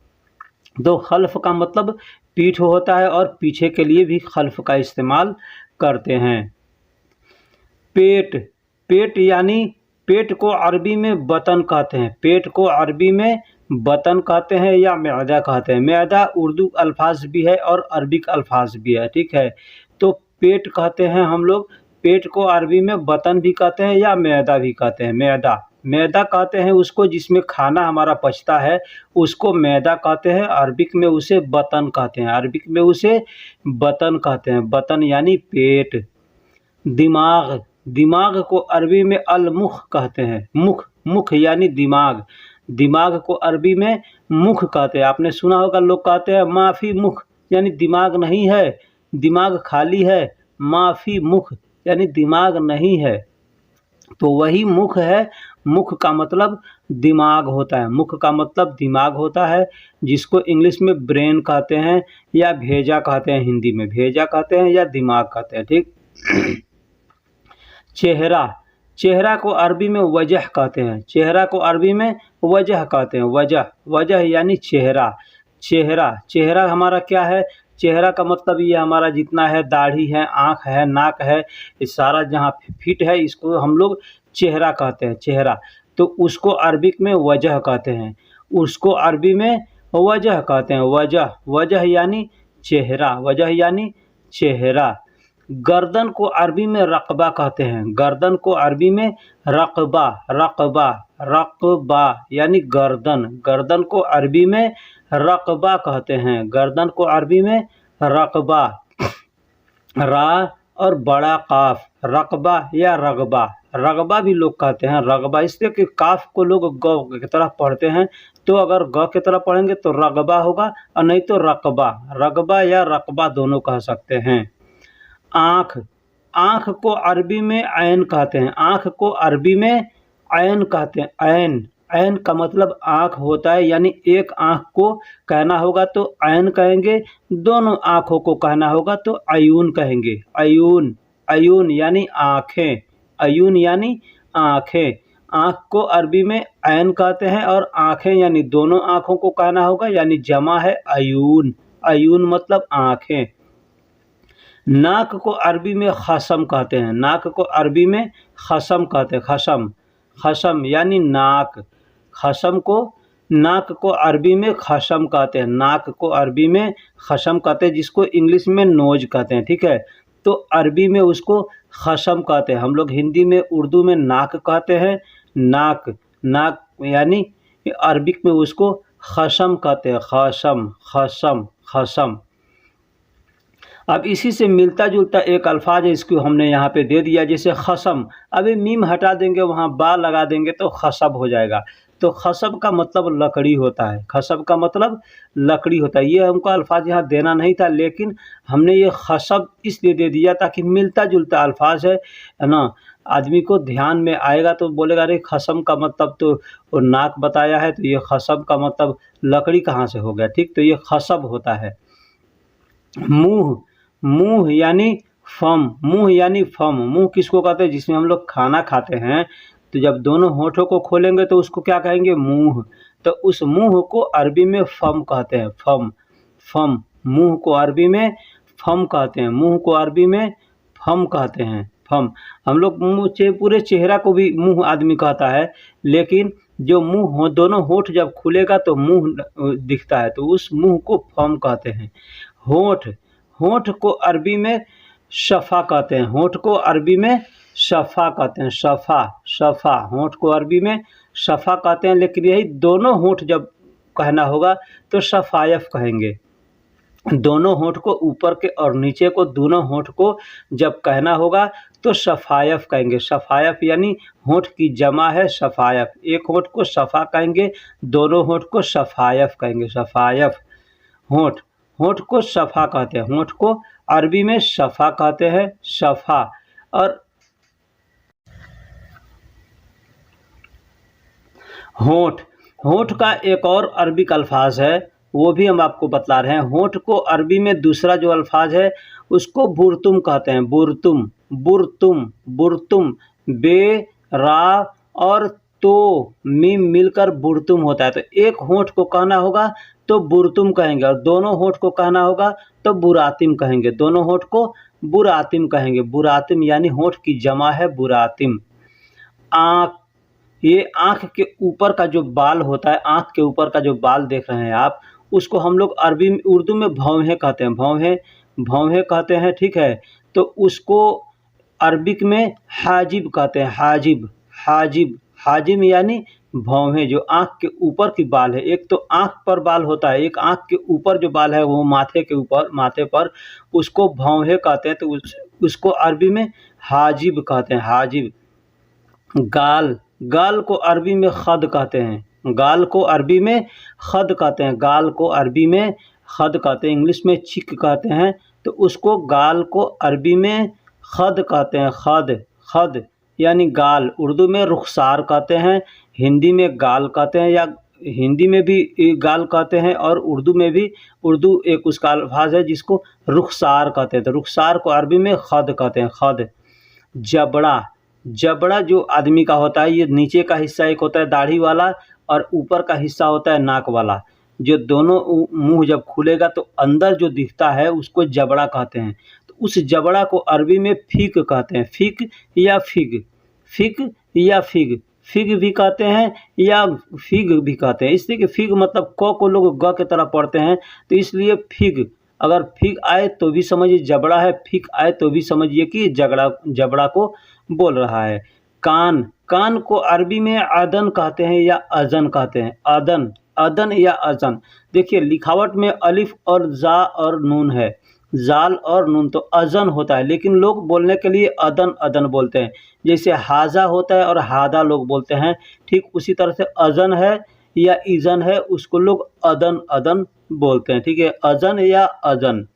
तो खल्फ का मतलब पीठ होता है और पीछे के लिए भी खल्फ का इस्तेमाल करते हैं। पेट, पेट यानी पेट को अरबी में बतन कहते हैं, पेट को अरबी में बतन कहते हैं या मैदा कहते हैं। मैदा उर्दू अल्फाज भी है और अरबिक अल्फाज भी है, ठीक है। तो पेट कहते हैं हम लोग, पेट को अरबी में बतन भी कहते हैं या मैदा भी कहते हैं। मैदा मैदा कहते हैं उसको जिसमें खाना हमारा पचता है, उसको मैदा कहते हैं। अरबिक में उसे बतन कहते हैं, अरबिक में उसे बतन कहते हैं। बतन यानी पेट। दिमाग दिमाग को अरबी में अल-मुख कहते हैं। मुख मुख यानी दिमाग, दिमाग को अरबी में मुख कहते हैं। आपने सुना होगा लोग कहते हैं माफ़ी मुख, यानी दिमाग नहीं है, दिमाग खाली है। माफ़ी मुख यानी दिमाग नहीं है, तो वही मुख है। मुख का मतलब दिमाग होता है, मुख का मतलब दिमाग होता है, जिसको इंग्लिश में ब्रेन कहते हैं या भेजा कहते हैं, हिंदी में भेजा कहते हैं या दिमाग कहते हैं, ठीक। चेहरा चेहरा को अरबी में वजह कहते हैं, चेहरा को अरबी में वजह कहते हैं। वजह वजह यानी चेहरा। चेहरा चेहरा हमारा क्या है? चेहरा का मतलब ये हमारा जितना है, दाढ़ी है, आँख है, नाक है, ये सारा जहाँ फिट है, इसको हम लोग चेहरा कहते हैं, चेहरा। तो उसको अरबिक में वजह कहते हैं, उसको अरबी में वजह कहते हैं। वजह वजह यानी चेहरा, वजह यानी चेहरा। गर्दन को अरबी में रक़बा कहते हैं, गर्दन को अरबी में रक़बा रक़बा रक़बा यानी गर्दन, गर्दन को अरबी में रक़बा कहते हैं, गर्दन को अरबी में रक़बा। रा और बड़ा काफ, रक़बा या रग़बा, रग़बा भी लोग कहते हैं रग़बा, इसलिए कि काफ को लोग ग की तरह पढ़ते हैं, तो अगर ग की तरह पढ़ेंगे तो रग़बा होगा और नहीं तो रक़बा, रग़बा या रक़बा दोनों कह सकते हैं। आँख आँख को अरबी में ऐन कहते हैं, आँख को अरबी में ऐन कहते हैं। ऐन ऐन का मतलब आँख होता है, यानी एक आँख को कहना होगा तो ऐन कहेंगे, दोनों आँखों को कहना होगा तो अयून कहेंगे। अयून अयून यानी आँखें, अयून यानी आँखें। आँख को अरबी में ऐन कहते हैं और आँखें यानी दोनों आँखों को कहना होगा, यानी जमा है अयून, अयून मतलब आँखें। नाक को अरबी में खसम कहते हैं, नाक को अरबी में खसम कहते हैं, खसम खसम यानी नाक। खसम को नाक को अरबी में खसम कहते हैं, नाक को अरबी में खसम कहते हैं, जिसको इंग्लिश में नोज कहते हैं, ठीक है। तो अरबी में उसको खसम कहते हैं, हम लोग हिंदी में उर्दू में नाक कहते हैं। नाक नाक यानी अरबिक में उसको खसम कहते हैं, खसम खसम खसम। अब इसी से मिलता जुलता एक अल्फाज है, इसको हमने यहाँ पे दे दिया, जैसे खसम। अभी मीम हटा देंगे, वहाँ बा लगा देंगे तो खसब हो जाएगा। तो खसब का मतलब लकड़ी होता है, खसब का मतलब लकड़ी होता है। ये हमको अल्फाज यहाँ देना नहीं था, लेकिन हमने ये खसब इसलिए दे दिया ताकि मिलता जुलता अल्फाज है ना, आदमी को ध्यान में आएगा तो बोलेगा अरे खसम का मतलब तो वो नाक बताया है, तो ये खसब का मतलब लकड़ी कहाँ से हो गया, ठीक। तो ये खसब होता है। मुँह मुँह यानी फम, मुँह यानी फम। मुँह किसको कहते हैं? जिसमें हम लोग खाना खाते हैं, तो जब दोनों होठों को खोलेंगे तो उसको क्या कहेंगे? मुँह। तो उस मुँह को अरबी में फम कहते हैं, फम फम। मुँह को अरबी में फम कहते हैं, मुँह को अरबी में फम कहते हैं, फम। हम लोग मुँह पूरे चेहरा को भी मुँह आदमी कहता है, लेकिन जो मुँह हो, दोनों होठ जब खुलेगा तो मुँह दिखता है, तो उस मुँह को फम कहते हैं। होठ होठ को अरबी में शफ़ा कहते हैं, होठ को अरबी में शफ़ा कहते हैं, शफ़ा शफ़ा। होठ को अरबी में शफ़ा कहते हैं, लेकिन यही दोनों होठ जब कहना होगा तो शफ़ायफ़ कहेंगे। दोनों होठ को, ऊपर के और नीचे को, दोनों होठ को जब कहना होगा तो शफ़ायफ़ कहेंगे। शफ़ायफ़ यानी होठ की जमा है शफ़ायफ़, एक होठ को शफ़ा कहेंगे, दोनों होठ को शफ़ायफ़ कहेंगे, शफ़ायफ़। होठ होठ को शफ़ा कहते हैं, होठ को अरबी में शफ़ा कहते हैं, शफ़ा। और होठ होठ का एक और अरबिक अल्फाज है, वो भी हम आपको बतला रहे हैं। होठ को अरबी में दूसरा जो अल्फाज है उसको बुरतुम कहते हैं, बुरतुम बुरतुम बुरतुम। बे रा और तो मीम मिलकर बुरतुम होता है। तो एक होठ को कहना होगा तो बुरतुम कहेंगे, और दोनों होठ को कहना होगा तो बुरातिम कहेंगे, दोनों होठ को बुरातिम कहेंगे। बुरातिम यानी होठ की जमा है बुरातिम। आँख, ये आँख के ऊपर का जो बाल होता है, आँख के ऊपर का जो बाल देख रहे हैं आप, उसको हम लोग अरबी में उर्दू में भौहें कहते हैं, भौहें भौहें कहते हैं, ठीक है। तो उसको अरबिक में हाजिब कहते हैं, हाजिब हाजिब हाजिब यानी भौहें, जो आँख के ऊपर की बाल है। एक तो आँख पर बाल होता है, एक आँख के ऊपर जो बाल है वो माथे के ऊपर, माथे पर, उसको भौहें कहते हैं। तो उसको अरबी में हाजिब कहते हैं, हाजिब। गाल, गाल को अरबी में खद कहते हैं, गाल को अरबी में खद कहते हैं, गाल को अरबी में खद कहते हैं, इंग्लिश में चिक कहते हैं। तो उसको गाल को अरबी में खद कहते हैं, खद खद यानी गाल। उर्दू में रुखसार कहते हैं, हिंदी में गाल कहते हैं, या हिंदी में भी गाल कहते हैं और उर्दू में भी, उर्दू एक उसका अल्फाज है जिसको रुखसार कहते हैं। तो रुखसार को अरबी में खद कहते हैं, खद। जबड़ा, जबड़ा जो आदमी का होता है, ये नीचे का हिस्सा एक होता है दाढ़ी वाला और ऊपर का हिस्सा होता है नाक वाला। जो दोनों मुंह जब खुलेगा तो अंदर जो दिखता है उसको जबड़ा कहते हैं। तो उस जबड़ा को अरबी में फीक कहते हैं, फीक या फिग, फिक या फिग, फिग भी कहते हैं या फिग भी कहते हैं। इसलिए कि फिग मतलब क को लोग ग की तरह पढ़ते हैं, तो इसलिए फिग। अगर फिग आए तो भी समझिए जबड़ा है, फिक आए तो भी समझिए कि जबड़ा, जबड़ा को बोल रहा है। कान, कान को अरबी में अदन कहते हैं या अजन कहते हैं, अदन, अदन या अजन। देखिए लिखावट में अलिफ और जा और नून है, जाल और नून, तो अजन होता है, लेकिन लोग बोलने के लिए अदन अदन बोलते हैं। जैसे हाजा होता है और हादा लोग बोलते हैं, ठीक उसी तरह से अजन है या इजन है, उसको लोग अदन अदन बोलते हैं, ठीक है, अजन या अजन।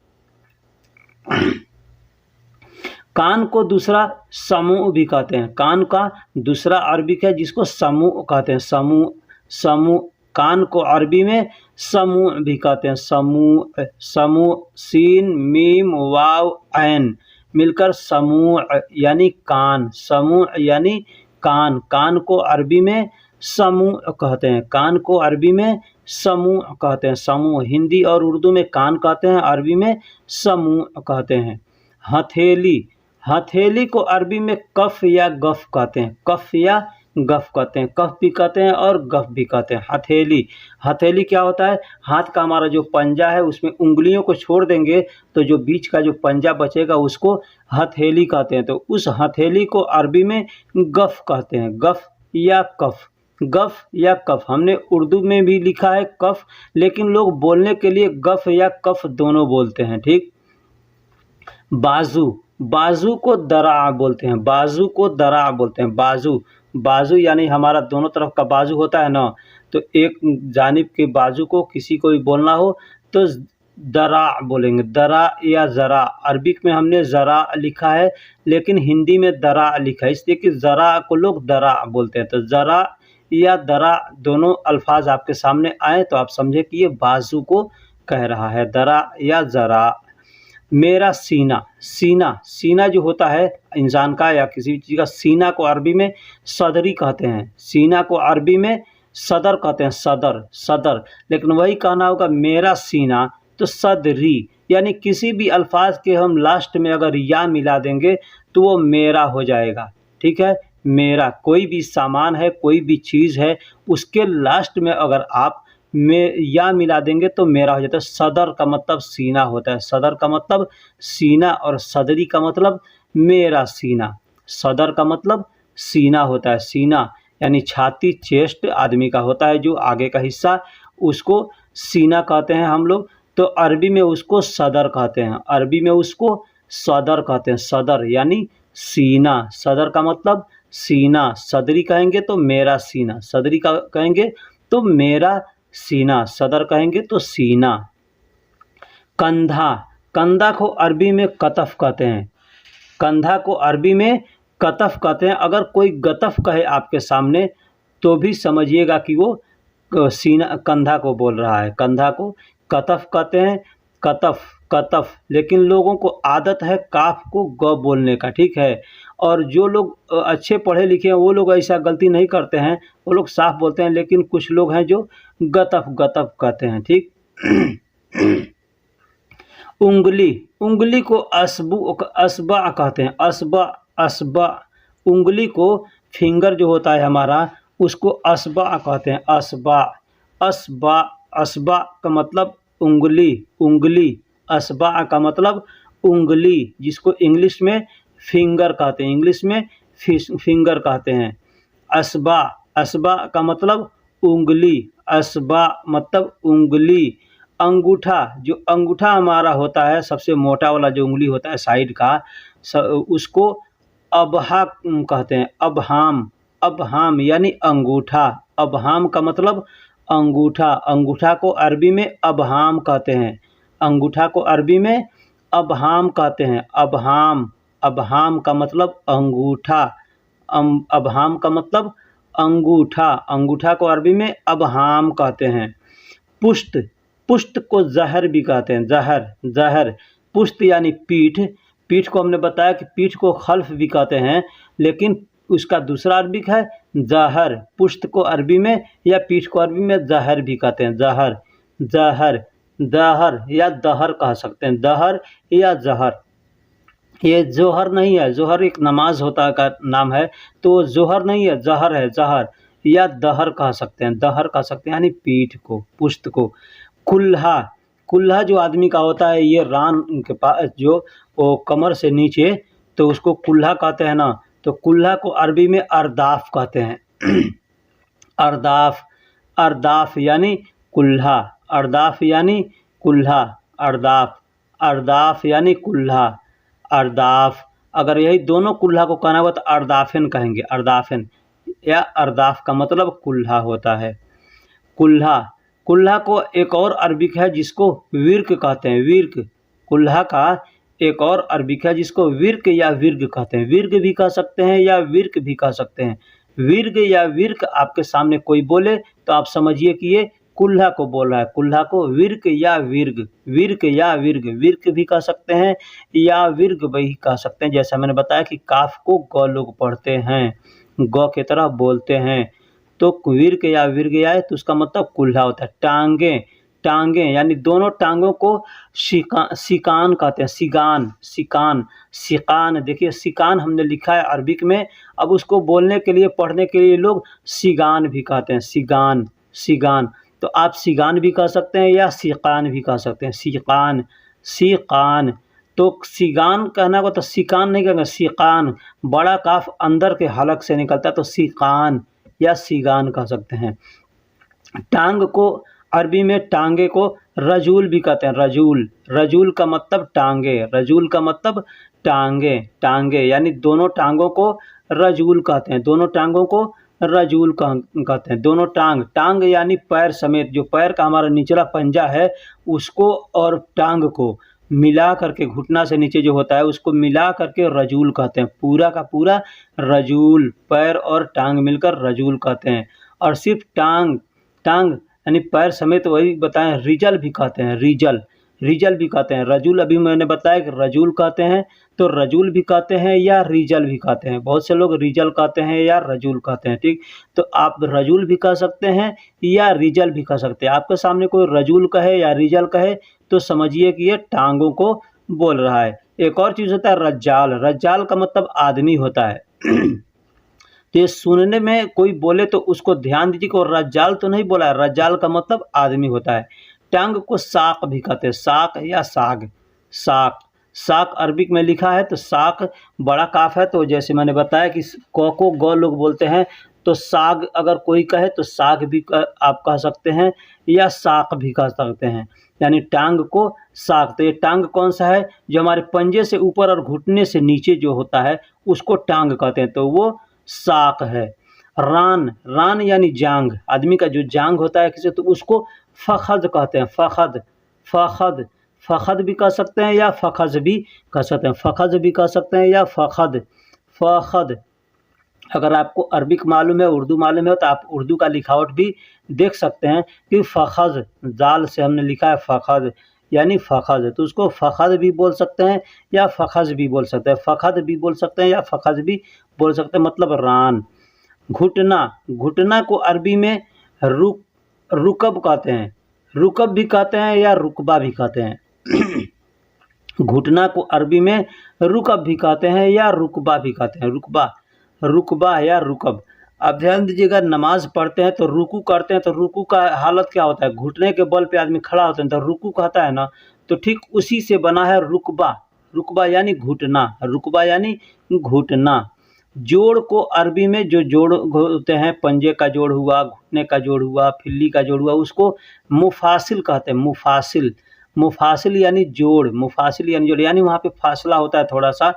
कान को दूसरा समूह भी कहते हैं, कान का दूसरा अरबिक है जिसको समूह कहते हैं, समूह, समूह। कान को अरबी में समूह भी कहते हैं, समूह, समूह, सीन मीम वाव ऐन मिलकर समूह यानी कान, समूह यानी कान। कान को अरबी में समूह कहते हैं, कान को अरबी में समूह कहते हैं, समूह। हिंदी और उर्दू में कान कहते हैं, अरबी में समूह कहते हैं। हथेली, हथेली को अरबी में कफ या गफ कहते हैं, कफ या गफ कहते हैं, कफ भी कहते हैं और गफ भी कहते हैं। हथेली, हथेली क्या होता है, हाथ का हमारा जो पंजा है उसमें उंगलियों को छोड़ देंगे तो जो बीच का जो पंजा बचेगा उसको हथेली कहते हैं। तो उस हथेली को अरबी में गफ कहते हैं, गफ या कफ, गफ या कफ। हमने उर्दू में भी लिखा है कफ, लेकिन लोग बोलने के लिए गफ या कफ दोनों बोलते हैं, ठीक। बाजू, बाजू को दरा बोलते हैं, बाजू को दरा बोलते हैं, बाजू, बाजू यानी हमारा दोनों तरफ का बाजू होता है ना, तो एक जानिब के बाजू को किसी को भी बोलना हो तो दरा बोलेंगे, दरा या ज़रा। अरबिक में हमने ज़रा लिखा है लेकिन हिंदी में दरा लिखा है, इसलिए कि ज़रा को लोग दरा बोलते हैं। तो ज़रा या दरा दोनों अल्फाज आपके सामने आए तो आप समझे कि ये बाजू को कह रहा है, दरा या ज़रा। मेरा सीना, सीना, सीना जो होता है इंसान का या किसी भी चीज़ का, सीना को अरबी में सदरी कहते हैं, सीना को अरबी में सदर कहते हैं, सदर, सदर। लेकिन वही कहना होगा मेरा सीना तो सदरी, यानी किसी भी अल्फाज के हम लास्ट में अगर या मिला देंगे तो वो मेरा हो जाएगा, ठीक है। मेरा, कोई भी सामान है, कोई भी चीज़ है, उसके लास्ट में अगर आप में या मिला देंगे तो मेरा हो जाता है। सदर का मतलब सीना होता है, सदर का मतलब सीना और सदरी का मतलब मेरा सीना। सदर का मतलब सीना होता है, सीना यानी छाती, चेस्ट आदमी का होता है जो आगे का हिस्सा, उसको सीना कहते हैं हम लोग। तो अरबी में उसको सदर कहते हैं, अरबी में उसको सदर कहते हैं, सदर यानी सीना। सदर का मतलब सीना, सदरी कहेंगे तो मेरा सीना, सदरी का कहेंगे तो मेरा सीना, सदर कहेंगे तो सीना। कंधा, कंधा को अरबी में कतफ कहते हैं, कंधा को अरबी में कतफ कहते हैं। अगर कोई गतफ कहे आपके सामने तो भी समझिएगा कि वो सीना, कंधा को बोल रहा है, कंधा को कतफ कहते हैं, कतफ, कतफ। लेकिन लोगों को आदत है काफ को ग बोलने का, ठीक है। और जो लोग अच्छे पढ़े लिखे हैं वो लोग ऐसा गलती नहीं करते हैं, वो लोग साफ बोलते हैं, लेकिन कुछ लोग हैं जो गतफ गतफ कहते हैं, ठीक। उंगली, उंगली को असबा कहते हैं, असबा, असबा। उंगली को फिंगर जो होता है हमारा उसको असबा कहते हैं। असबा, असबा, असबा का मतलब उंगली, उंगली। असबा का मतलब उंगली, जिसको इंग्लिश में फिंगर कहते हैं, इंग्लिश में फिंगर कहते हैं। असबा, असबा का मतलब उंगली, असबा मतलब उंगली। अंगूठा, जो अंगूठा हमारा होता है सबसे मोटा वाला जो उंगली होता है साइड का, उसको अबहा कहते हैं। अबहाम, अबहाम यानी अंगूठा। अबहाम का मतलब अंगूठा, अंगूठा को अरबी में अबहाम कहते हैं। अंगूठा को अरबी में अबहाम कहते हैं। अबहाम, अबहाम का मतलब अंगूठा। अबहाम का मतलब अंगूठा, अंगूठा को अरबी में अबहाम कहते हैं। पुष्ट, पुष्ट को जहर भी कहते हैं। जहर, जहर। पुष्ट यानी पीठ, पीठ को हमने बताया कि पीठ को खल्फ भी कहते हैं, लेकिन उसका दूसरा अरबी है जहर। पुष्ट को अरबी में या पीठ को अरबी में जहर भी कहते हैं। जहर, जहर, दहर या दहर कह सकते हैं। दहर या जहर। ये जोहर नहीं है, जोहर एक नमाज होता का नाम है, तो जोहर नहीं है, जहर है, जहर या दहर कह सकते हैं। दहर कह सकते हैं यानी पीठ को, पुष्ट को। कुल्हा, कुल्हा जो आदमी का होता है ये रान के पास जो वो कमर से नीचे, तो उसको कुल्हा कहते हैं ना। तो कुल्हा को अरबी में अरदाफ कहते हैं। अरदाफ, अरदाफ यानी कुल्हा, अरदाफ यानी कुल्हा। अरदाफ, अरदाफ यानी कुल्हा, अरदाफ। अगर यही दोनों कुल्हा को कहना हुआ तो अरदाफिन कहेंगे। अरदाफिन या अरदाफ का मतलब कुल्हा होता है। कुल्हा, कुल्हा को एक और अरबिक है जिसको विर्क कहते हैं। विर्क, कुल्हा का एक और अरबिक है जिसको विर्क या विर्ग कहते हैं। विर्ग भी कह सकते हैं या विर्क भी कह सकते हैं। विर्ग या विर्क आपके सामने कोई बोले तो आप समझिए कि ये कुल्हा को बोल रहा है। कुल्हा को विर्क या विर्ग, विर्क या विर्ग, विर्क भी कह सकते हैं या विर्ग भी कह सकते हैं। जैसा मैंने बताया कि काफ को ग लोग पढ़ते हैं, ग की तरह बोलते हैं, तो विर्क या विर्ग आए तो उसका मतलब कुल्हा होता है। टांगे, टांगे यानी दोनों टांगों को सिकान कहते हैं। सिगान, सिकान, सिकान। देखिए सिकान हमने लिखा है अरबिक में, अब उसको बोलने के लिए पढ़ने के लिए लोग सिगान भी कहते हैं। सिगान, सिगान। तो आप सिगान भी कह सकते हैं या सिकान भी कह सकते हैं। सिकान, सिकान। तो सिगान कहना को तो सिकान नहीं कहेंगे, सिकान। बड़ा काफ अंदर के हलक से निकलता है तो सिकान या सिगान कह सकते हैं। टांग को अरबी में टांगे को रजूल भी कहते हैं। रजूल, रजूल का मतलब टांगे, रजूल का मतलब टांगे, टांगे यानी दोनों टांगों को रजूल कहते हैं। दोनों टांगों को रजूल कहते हैं। दोनों टांग, टांग यानी पैर समेत, जो पैर का हमारा निचला पंजा है उसको और टांग को मिला करके, घुटना से नीचे जो होता है उसको मिला करके रजूल कहते हैं। पूरा का पूरा रजूल, पैर और टांग मिलकर रजूल कहते हैं। और सिर्फ टांग, टांग यानी पैर समेत वही बताएं, रिजल भी कहते हैं। रिजल, रिजल भी कहते हैं। रजूल अभी मैंने बताया कि रजूल कहते हैं, तो रजूल भी कहते हैं या रिजल भी कहते हैं। बहुत से लोग रिजल कहते हैं या रजूल कहते हैं, ठीक। तो आप रजूल भी कह सकते हैं या रिजल भी कह सकते हैं। आपके सामने कोई रजूल कहे या रिजल कहे तो समझिए कि ये टांगों को बोल रहा है। एक और चीज़ होता है रज्जाल, रज्जाल का मतलब आदमी होता है। तो ये सुनने में कोई बोले तो उसको ध्यान दीजिए कि रज्जाल तो नहीं बोला है, रज्जाल का मतलब आदमी होता है। टांग को साक भी कहते हैं। साक या साग, साक, साक अरबिक में लिखा है तो साक बड़ा काफ है, तो जैसे मैंने बताया कि क को ग लोग बोलते हैं, तो साग अगर कोई कहे तो साग भी आप कह सकते हैं या साक भी कह सकते हैं, यानी टांग को साक। तो ये टांग कौन सा है? जो हमारे पंजे से ऊपर और घुटने से नीचे जो होता है उसको टांग कहते हैं, तो वो साक है। रान, रान यानी जांग, आदमी का जो जांग होता है किसी, तो उसको फ़खद कहते हैं। फ़खद, फ़खद, फ़खद भी कह सकते हैं या फ़खज़ भी कह सकते हैं। फ़खज़ भी कह सकते हैं या फ़खद, फ़खद। अगर आपको अरबिक मालूम है, उर्दू मालूम है तो आप उर्दू का लिखावट भी देख सकते हैं कि फ़खज़, जाल से हमने लिखा है फ़खद यानी फ़खज़, तो उसको फ़खद भी बोल सकते हैं या फ़खज़ भी बोल सकते हैं। फ़खद भी बोल सकते हैं या फ़खज़ भी बोल सकते हैं, मतलब रान। घुटना, घुटना को अरबी में रुकब कहते हैं। रुकब भी कहते हैं या रुकबा भी कहते हैं। घुटना को अरबी में रुकब भी कहते हैं या रुकबा भी कहते हैं। रुकबा, रुकबा या रुकब। आप ध्यान दीजिएगा, नमाज़ पढ़ते हैं तो रुकू करते हैं तो रुकू का हालत क्या होता है, घुटने के बल पे आदमी खड़ा होता है तो रुकू कहता है ना, तो ठीक उसी से बना है रुकबा। रुकबा यानी घुटना, रुकबा यानी घुटना। जोड़ को अरबी में जो जोड़ होते हैं, पंजे का जोड़ हुआ, घुटने का जोड़ हुआ, फिल्ली का जोड़ हुआ, उसको मुफासिल कहते हैं। मुफासिल, मुफासिल यानी जोड़, मुफासिल यानी जोड़, यानी वहाँ पे फासला होता है थोड़ा सा,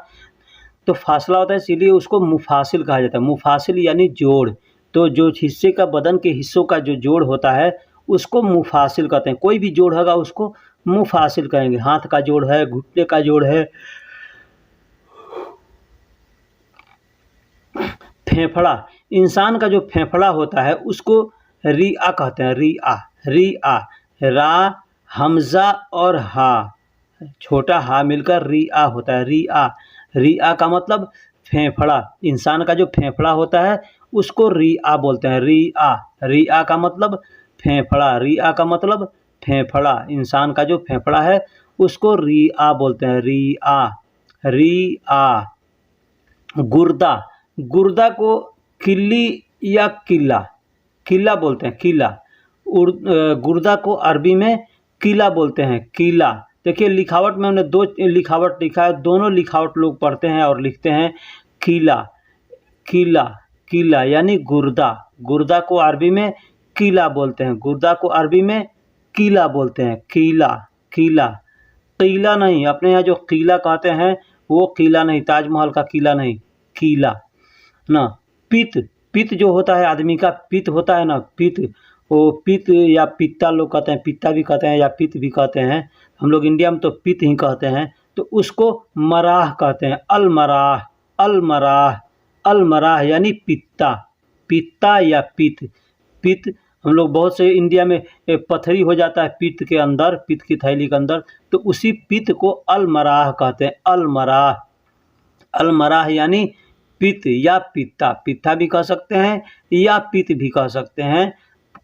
तो फासला होता है इसीलिए उसको मुफासिल कहा जाता है। मुफासिल यानी जोड़। तो जो हिस्से का, बदन के हिस्सों का जो जोड़ होता है उसको मुफासिल कहते हैं। कोई भी जोड़ होगा उसको मुफासिल कहेंगे। हाथ का जोड़ है, घुटने का जोड़ है। फेफड़ा, इंसान का जो फेफड़ा होता है उसको रिआ कहते हैं। रिआ, रिआ, रा, हमजा और हा, छोटा हा मिलकर रिआ होता है। रिआ, रिआ का मतलब फेफड़ा। इंसान का जो फेफड़ा होता है उसको रिआ बोलते हैं। रिआ, रिआ का मतलब फेफड़ा, रिआ का मतलब फेफड़ा। इंसान का जो फेफड़ा है उसको रिआ बोलते हैं। रिआ, रिआ। गुर्दा, गुर्दा को किल्ली या किला, किला बोलते हैं, किला। गुर्दा को अरबी में किला बोलते हैं, किला। देखिए लिखावट में हमने दो लिखावट लिखा है, दोनों लिखावट लोग पढ़ते हैं और लिखते हैं किला, किला, किला यानी गुर्दा। गुर्दा को अरबी में किला बोलते हैं, गुर्दा को अरबी में किला बोलते हैं, किला, किला। किला नहीं, अपने यहाँ जो किला कहते हैं वो किला नहीं, ताजमहल का किला नहीं, किला ना। पित्त, पित्त जो होता है आदमी का, पित्त होता है ना, पित्त, वो पित्त या पित्ता लोग कहते हैं, पित्ता भी कहते हैं या पित्त भी कहते हैं। हम लोग इंडिया में तो पित्त ही कहते हैं। तो उसको मराह कहते हैं, अलमराह, अलमराह, अलमराह यानी पित्ता, पित्ता या पित्त। पित्त हम लोग बहुत से इंडिया में पथरी हो जाता है पित्त के अंदर, पित्त की थैली के अंदर, तो उसी पित्त को अलमराह कहते हैं, अलमराह। अलमराह यानी पित्त या पित्ता, पित्ता भी कह सकते हैं या पित्त भी कह सकते हैं,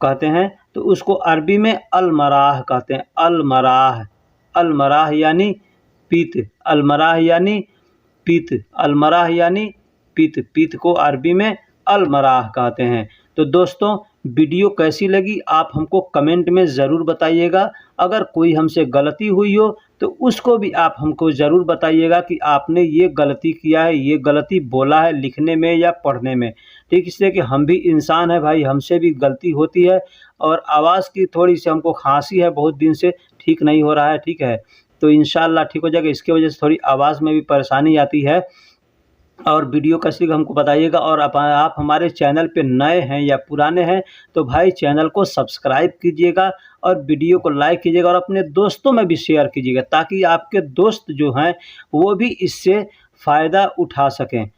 कहते हैं। तो उसको अरबी में अलमराह कहते हैं, अलमराह। अलमराह यानी पित्त, अलमराह यानी पित्त, अलमराह यानी पित्त, पित्त को अरबी में अलमराह कहते हैं। तो दोस्तों वीडियो कैसी लगी आप हमको कमेंट में ज़रूर बताइएगा। अगर कोई हमसे गलती हुई हो तो उसको भी आप हमको ज़रूर बताइएगा कि आपने ये गलती किया है, ये गलती बोला है लिखने में या पढ़ने में, ठीक। इसलिए कि हम भी इंसान है भाई, हमसे भी गलती होती है। और आवाज़ की थोड़ी सी हमको खांसी है, बहुत दिन से ठीक नहीं हो रहा है, ठीक है। तो इंशाल्लाह ठीक हो जाएगा। इसकी वजह से थोड़ी आवाज़ में भी परेशानी आती है। और वीडियो कैसी लगी हमको बताइएगा। और आप हमारे चैनल पे नए हैं या पुराने हैं तो भाई चैनल को सब्सक्राइब कीजिएगा और वीडियो को लाइक कीजिएगा और अपने दोस्तों में भी शेयर कीजिएगा, ताकि आपके दोस्त जो हैं वो भी इससे फ़ायदा उठा सकें,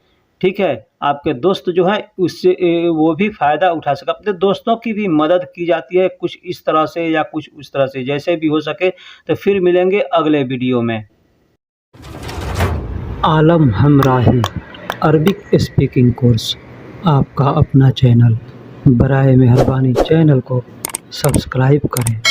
ठीक है। आपके दोस्त जो हैं उससे वो भी फ़ायदा उठा सकें। अपने दोस्तों की भी मदद की जाती है कुछ इस तरह से या कुछ उस तरह से, जैसे भी हो सके। तो फिर मिलेंगे अगले वीडियो में। आलम हमराही अरबिक स्पीकिंग कोर्स, आपका अपना चैनल। बराए मेहरबानी चैनल को सब्सक्राइब करें।